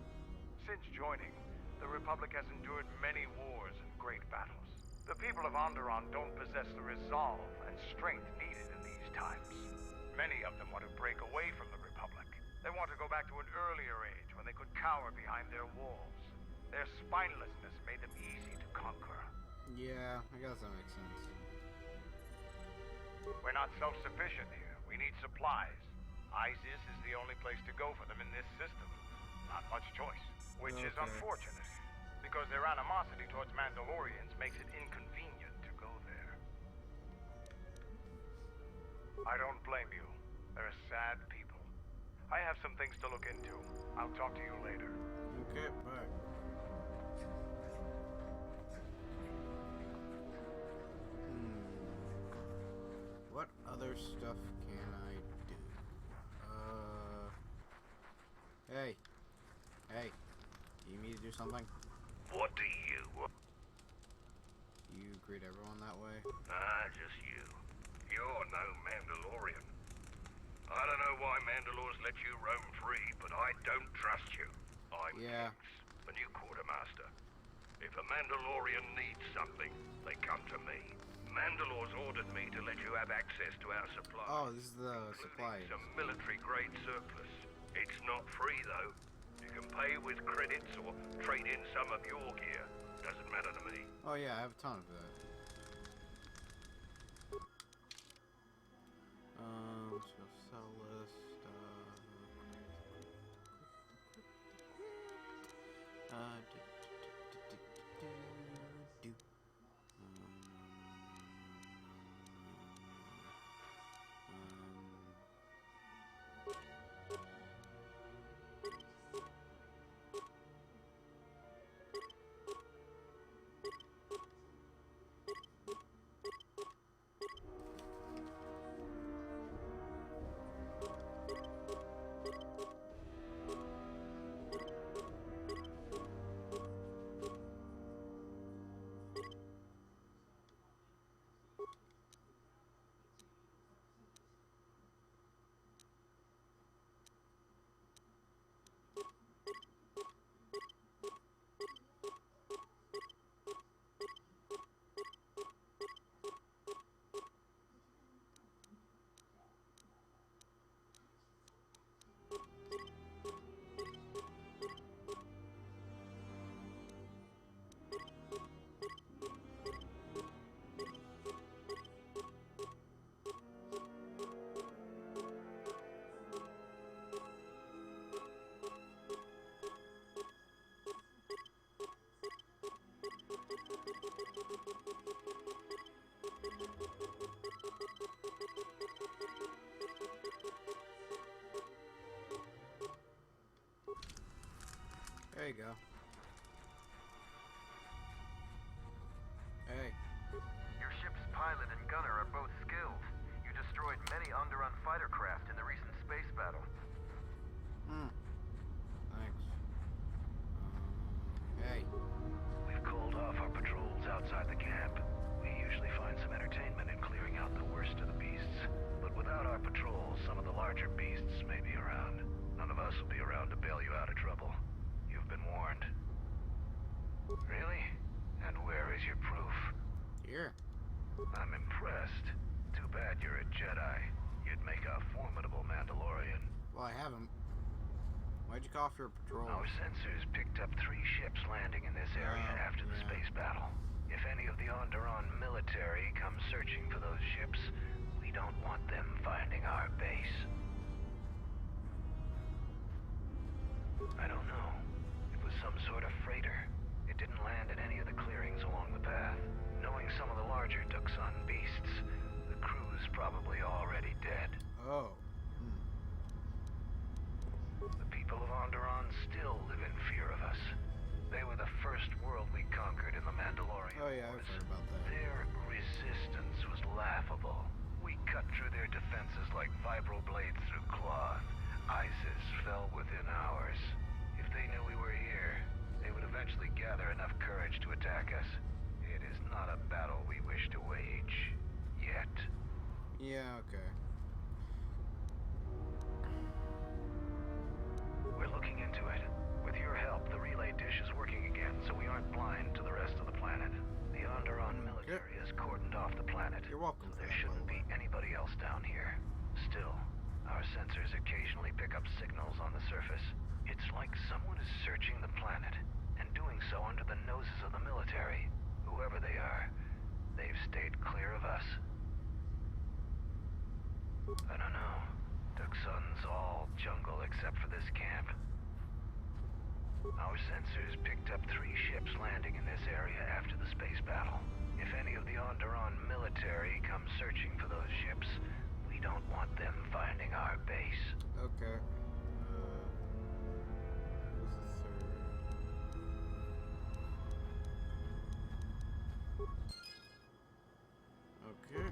Since joining, the Republic has endured many wars and great battles. The people of Onderon don't possess the resolve and strength needed in these times. Many of them want to break away from the Republic. They want to go back to an earlier age when they could cower behind their walls. Their spinelessness made them easy to conquer. Yeah, I guess that makes sense. We're not self-sufficient here. We We need supplies. ISIS is the only place to go for them in this system. Not much choice, which is unfortunate, because their animosity towards Mandalorians makes it inconvenient to go there. I don't blame you. They're sad people. I have some things to look into. I'll talk to you later. Okay, bye. What other stuff can I do? Hey. Hey. Do you need me to do something? What do you want? You greet everyone that way? Just you. You're no Mandalorian. I don't know why Mandalores let you roam free, but I don't trust you. I'm Hicks, the new quartermaster. If a Mandalorian needs something, they come to me. Mandalore's ordered me to let you have access to our supplies. Oh, this is the supplies. Some military-grade surplus. It's not free, though. You can pay with credits or trade in some of your gear. Doesn't matter to me. Oh yeah, I have a ton of that. So sell list, There you go. Hey. Your ship's pilot and gunner are both skilled. You destroyed many Onderon fighter craft in the recent space battle. Thanks. Hey. We've called off our patrols outside the camp. We usually find some entertainment in clearing out the worst of the beasts. But without our patrols, some of the larger beasts may be around. None of us will be around to bail you out of trouble. You've been warned. Really? And where is your proof? Here. I'm impressed. Too bad you're a Jedi. You'd make a formidable Mandalorian. Well, I haven't. Why'd you call off your patrol? Our sensors picked up 3 ships landing in this area after the space battle. If any of the Onderon military come searching for those ships, we don't want them finding our base. I don't know. It was some sort of freighter. It didn't land in any of the clearings along the path. Knowing some of the larger Duxon beasts, the crew's probably already dead. Oh. The people of Onderon still live in fear of us. They were the first world we conquered in the Mandalorian Oh yeah, I've heard about that. Their resistance was laughable. We cut through their defenses like vibroblades through cloth. ISIS fell within hours. If they knew we were here, they would eventually gather enough courage to attack us. It is not a battle we wish to wage. Yet. Yeah, okay. We're looking into it. With your help, the relay dish is working again, so we aren't blind to the rest of the planet. The Onderon military has cordoned off the planet. You're welcome. So there shouldn't be anybody else down here. Still, our sensors occasionally pick up signals on the surface. It's like someone is searching the planet, and doing so under the noses of the military. Whoever they are, they've stayed clear of us. I don't know. jungle except for this camp. Our sensors picked up 3 ships landing in this area after the space battle. If any of the Onderon military come searching for those ships, we don't want them finding our base. Okay. Okay.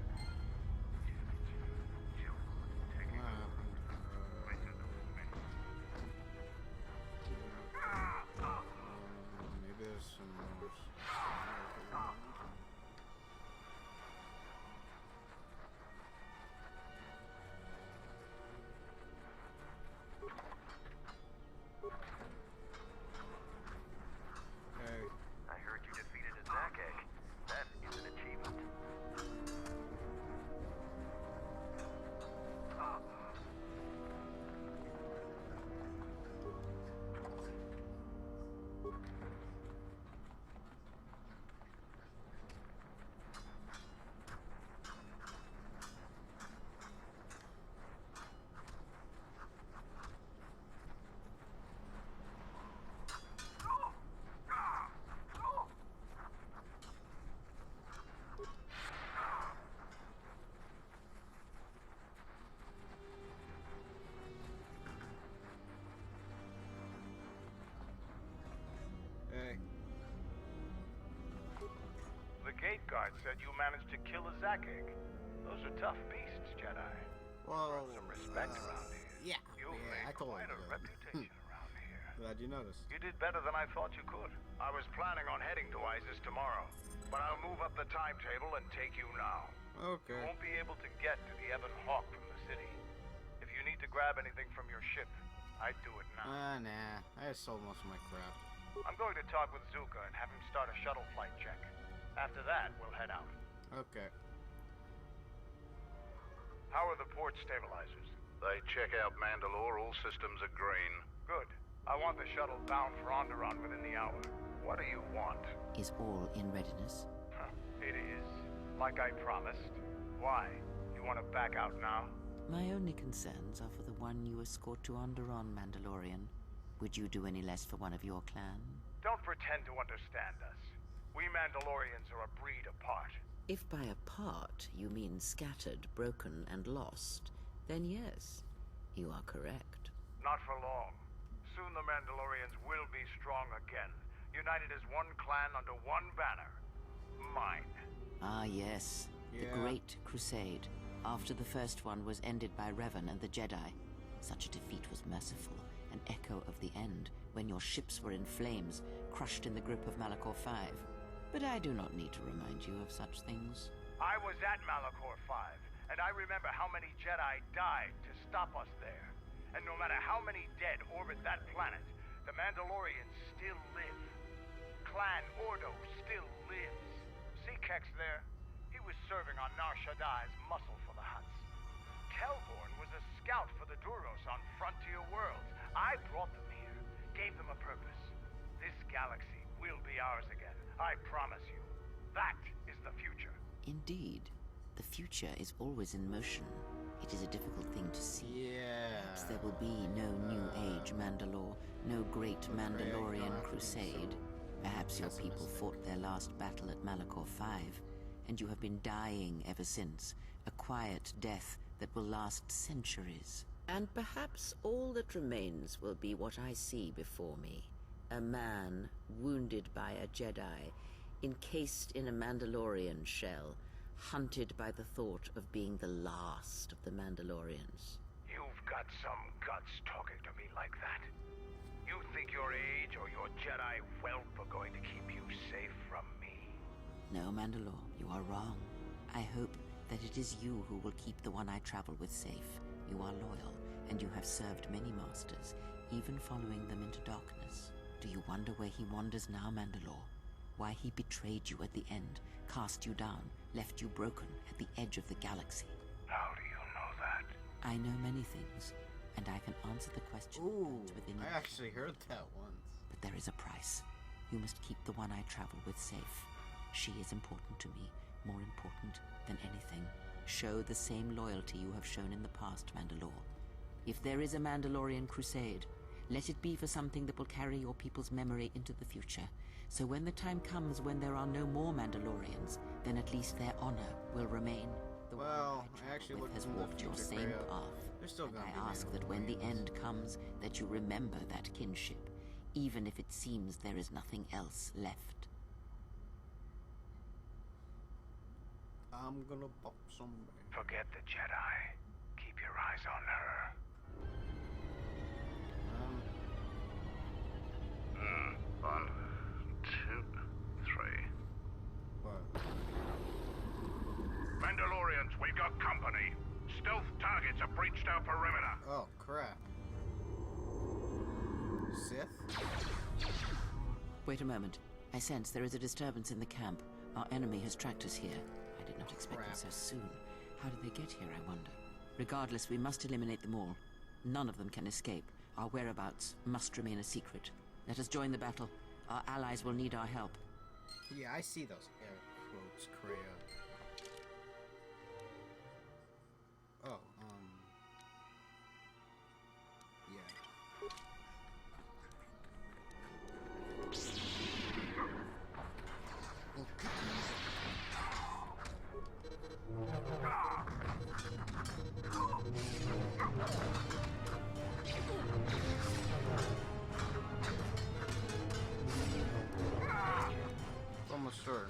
Maybe there's some more. Hey. I heard you defeated a Zakek. That is an achievement. Hey. The gate guard said you managed to kill a Zakek. Those are tough beasts, Jedi. Well, some respect around here. Yeah. You've made I told quite you a that. reputation around here. Glad you noticed. You did better than I thought you could. I was planning on heading to Isis tomorrow, but I'll move up the timetable and take you now. Okay. You won't be able to get to the Ebon Hawk from the city. If you need to grab anything from your ship, I'd do it now. Nah. I just sold most of my crap. I'm going to talk with Zuka and have him start a shuttle flight check. After that, we'll head out. Okay. How are the port stabilizers? They check out Mandalore. All systems are green. Good. I want the shuttle bound for Onderon within the hour. What do you want? Is all in readiness? It is. Like I promised. Why? You want to back out now? My only concerns are for the one you escort to Onderon, Mandalorian. Would you do any less for one of your clan? Don't pretend to understand us. We Mandalorians are a breed apart. If by apart you mean scattered, broken, and lost, then yes, you are correct. Not for long. Soon the Mandalorians will be strong again, united as one clan under one banner. Mine. Ah, yes. Yeah. The Great Crusade. After the first one was ended by Revan and the Jedi. Such a defeat was merciful, an echo of the end, when your ships were in flames, crushed in the grip of Malachor V. But I do not need to remind you of such things. I was at Malachor 5, and I remember how many Jedi died to stop us there. And no matter how many dead orbit that planet, the Mandalorians still live. Clan Ordo still lives. See Kex there? He was serving on Nar Shaddai's muscle for the Hutts. Kelborn was a scout for the Duros on Frontier Worlds. I brought them here, gave them a purpose. This galaxy will be ours again, I promise you. That is the future. Indeed. The future is always in motion. It is a difficult thing to see. Yeah. Perhaps there will be no New Age Mandalore, no great Mandalorian crusade. Perhaps your people fought their last battle at Malachor V, and you have been dying ever since, a quiet death that will last centuries. And perhaps all that remains will be what I see before me. A man wounded by a Jedi, encased in a Mandalorian shell, hunted by the thought of being the last of the Mandalorians. You've got some guts talking to me like that. You think your age or your Jedi whelp are going to keep you safe from me? No, Mandalore, you are wrong. I hope that it is you who will keep the one I travel with safe. You are loyal, and you have served many masters, even following them into darkness. Do you wonder where he wanders now, Mandalore? Why he betrayed you at the end, cast you down, left you broken at the edge of the galaxy? How do you know that? I know many things, and I can answer the question within I actually heard that once. But there is a price. You must keep the one I travel with safe. She is important to me, more important than anything. Show the same loyalty you have shown in the past, Mandalore. If there is a Mandalorian crusade, let it be for something that will carry your people's memory into the future. So when the time comes when there are no more Mandalorians, then at least their honor will remain. The well, I actually looked has into the walked your future, same Kreia. path. There's still And gonna I be ask that when the end comes, that you remember that kinship, even if it seems there is nothing else left. I'm gonna pop some. Forget the Jedi. Keep your eyes on her. One, two, three. What? Mandalorians, we've got company. Stealth targets have breached our perimeter. Oh, crap. Sith? Wait a moment. I sense there is a disturbance in the camp. Our enemy has tracked us here. I did not expect them so soon. How did they get here, I wonder? Regardless, we must eliminate them all. None of them can escape. Our whereabouts must remain a secret. Let us join the battle. Our allies will need our help. Yeah, I see those air quotes, Kreia. Oh, yeah. Almost sure.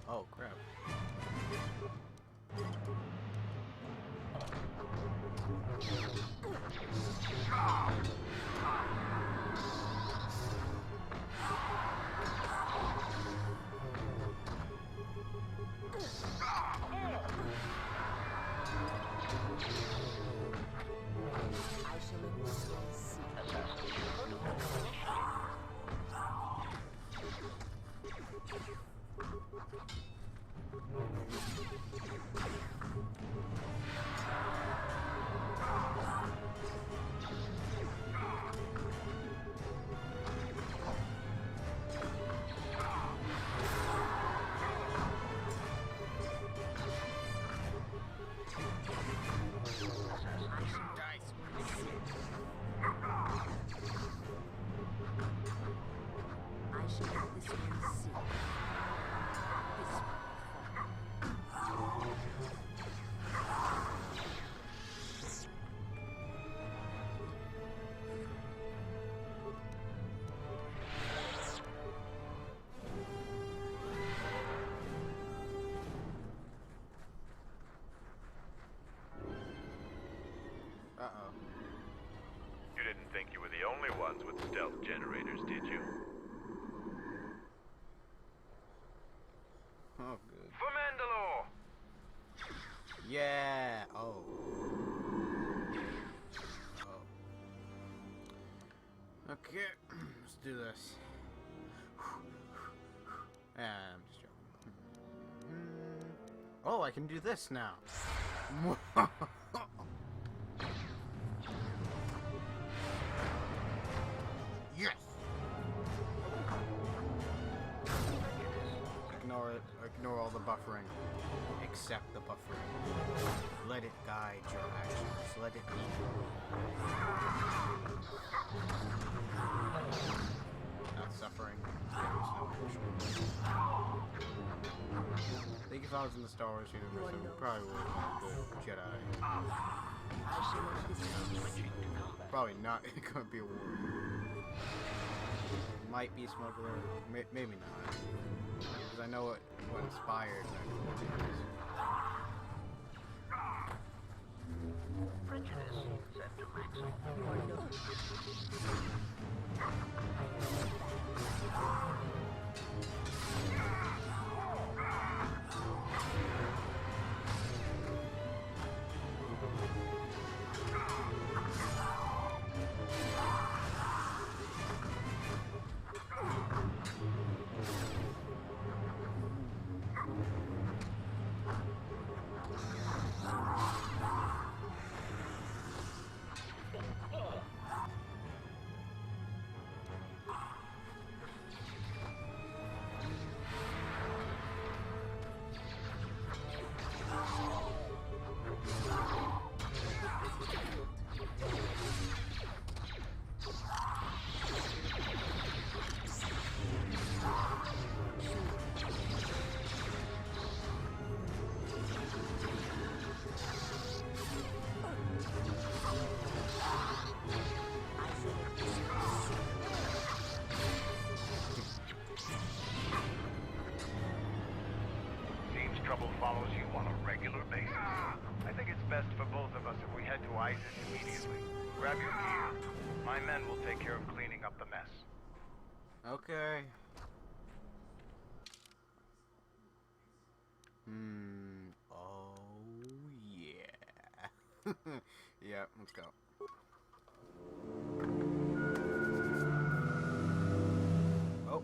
Oh, crap. I shall let this one see. I shall let this one see. This one fall. Uh-oh. You didn't think you were the only ones with stealth generators, did you? Oh, good. For Mandalore! Yeah. Oh. Okay. Let's do this. I'm just joking. Oh, I can do this now. Yes. Ignore it. Ignore all the buffering. It accept the buffering. Let it guide your actions. Let it lead you. Not suffering. There is no punishment. I think if I was in the Star Wars universe, I would probably would have been a good Jedi. Probably not going to be a warrior. Might be a smuggler, maybe not. Because I know what inspired that. Prejudice set to maximum. Trouble follows you on a regular basis. I think it's best for both of us if we head to ISIS immediately. Grab your gear. My men will take care of cleaning up the mess. Okay. Oh, yeah. Yeah, let's go. Oh.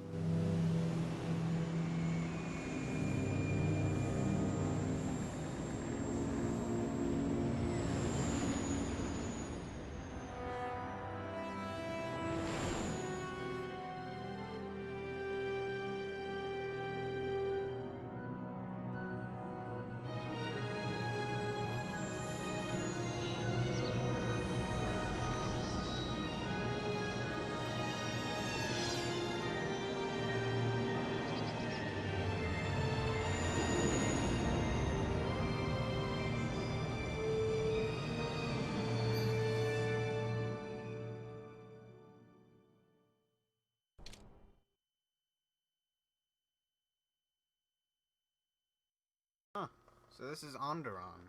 Huh. So this is Onderon.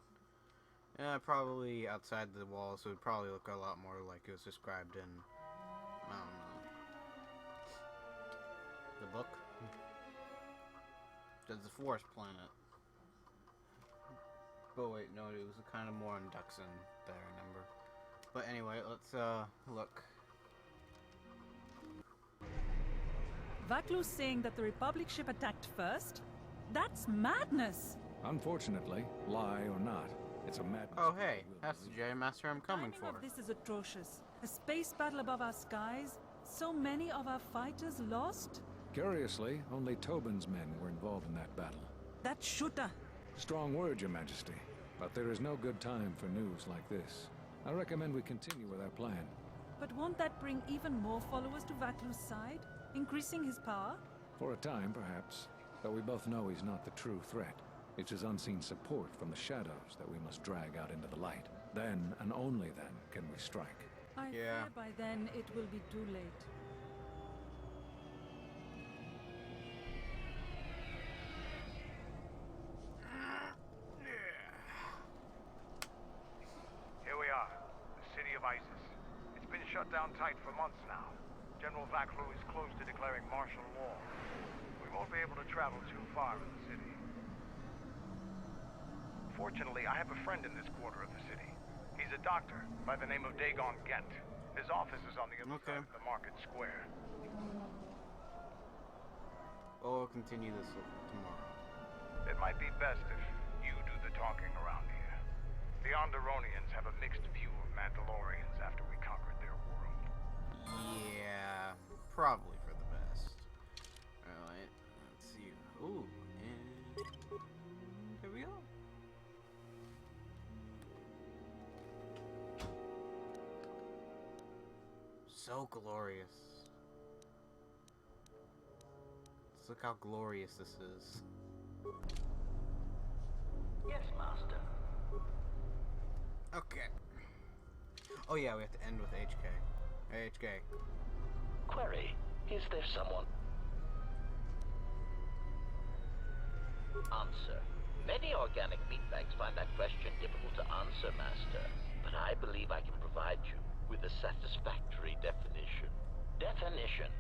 Yeah, probably outside the walls, so it would probably look a lot more like it was described in, I don't know, the book? There's the forest planet. But wait, no, it was kind of more in Duxon that I remember. But anyway, let's, look. Vaklu's saying that the Republic ship attacked first? That's madness! Unfortunately, lie or not, it's a madness. Oh hey, that's the Jedi Master I'm coming for. This is atrocious. A space battle above our skies? So many of our fighters lost? Curiously, only Tobin's men were involved in that battle. That shooter! Strong word, Your Majesty, but there is no good time for news like this. I recommend we continue with our plan. But won't that bring even more followers to Vaklu's side? Increasing his power? For a time, perhaps. But we both know he's not the true threat. It's his unseen support from the shadows that we must drag out into the light. Then, and only then, can we strike. I fear by then it will be too late. Here we are, the city of ISIS. It's been shut down tight for months now. General Vaklu is close to declaring martial law. We won't be able to travel too far in the city. Fortunately, I have a friend in this quarter of the city. He's a doctor by the name of Dagon Gent. His office is on the other side of the market square. We'll continue this tomorrow. It might be best if you do the talking around here. The Onderonians have a mixed view of Mandalorians after we conquered their world. Yeah, probably for the best. Alright, let's see. Ooh, and here we go. So glorious. Let's look how glorious this is. Yes, Master. Okay. Oh yeah, we have to end with HK. Hey, HK. Query, is there someone... Answer. Many organic meatbags find that question difficult to answer, Master. But I believe I can provide you with a satisfactory definition. Definition.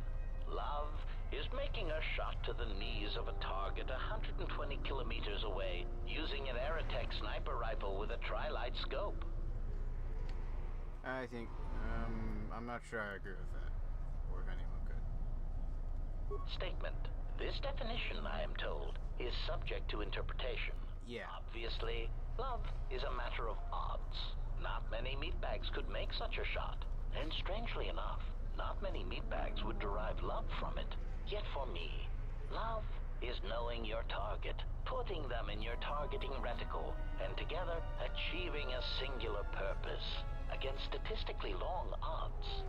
Love is making a shot to the knees of a target 120 kilometers away using an Aerotech sniper rifle with a tri-light scope. I think, I'm not sure I agree with that, or if anyone could. Statement. This definition, I am told, is subject to interpretation. Yeah. Obviously, love is a matter of odds. Not many meatbags could make such a shot. And strangely enough, not many meatbags would derive love from it. Yet for me, love is knowing your target, putting them in your targeting reticle, and together achieving a singular purpose against statistically long odds.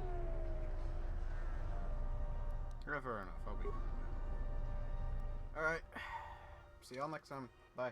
Fair enough, I'll be. Alright. See y'all next time. Bye.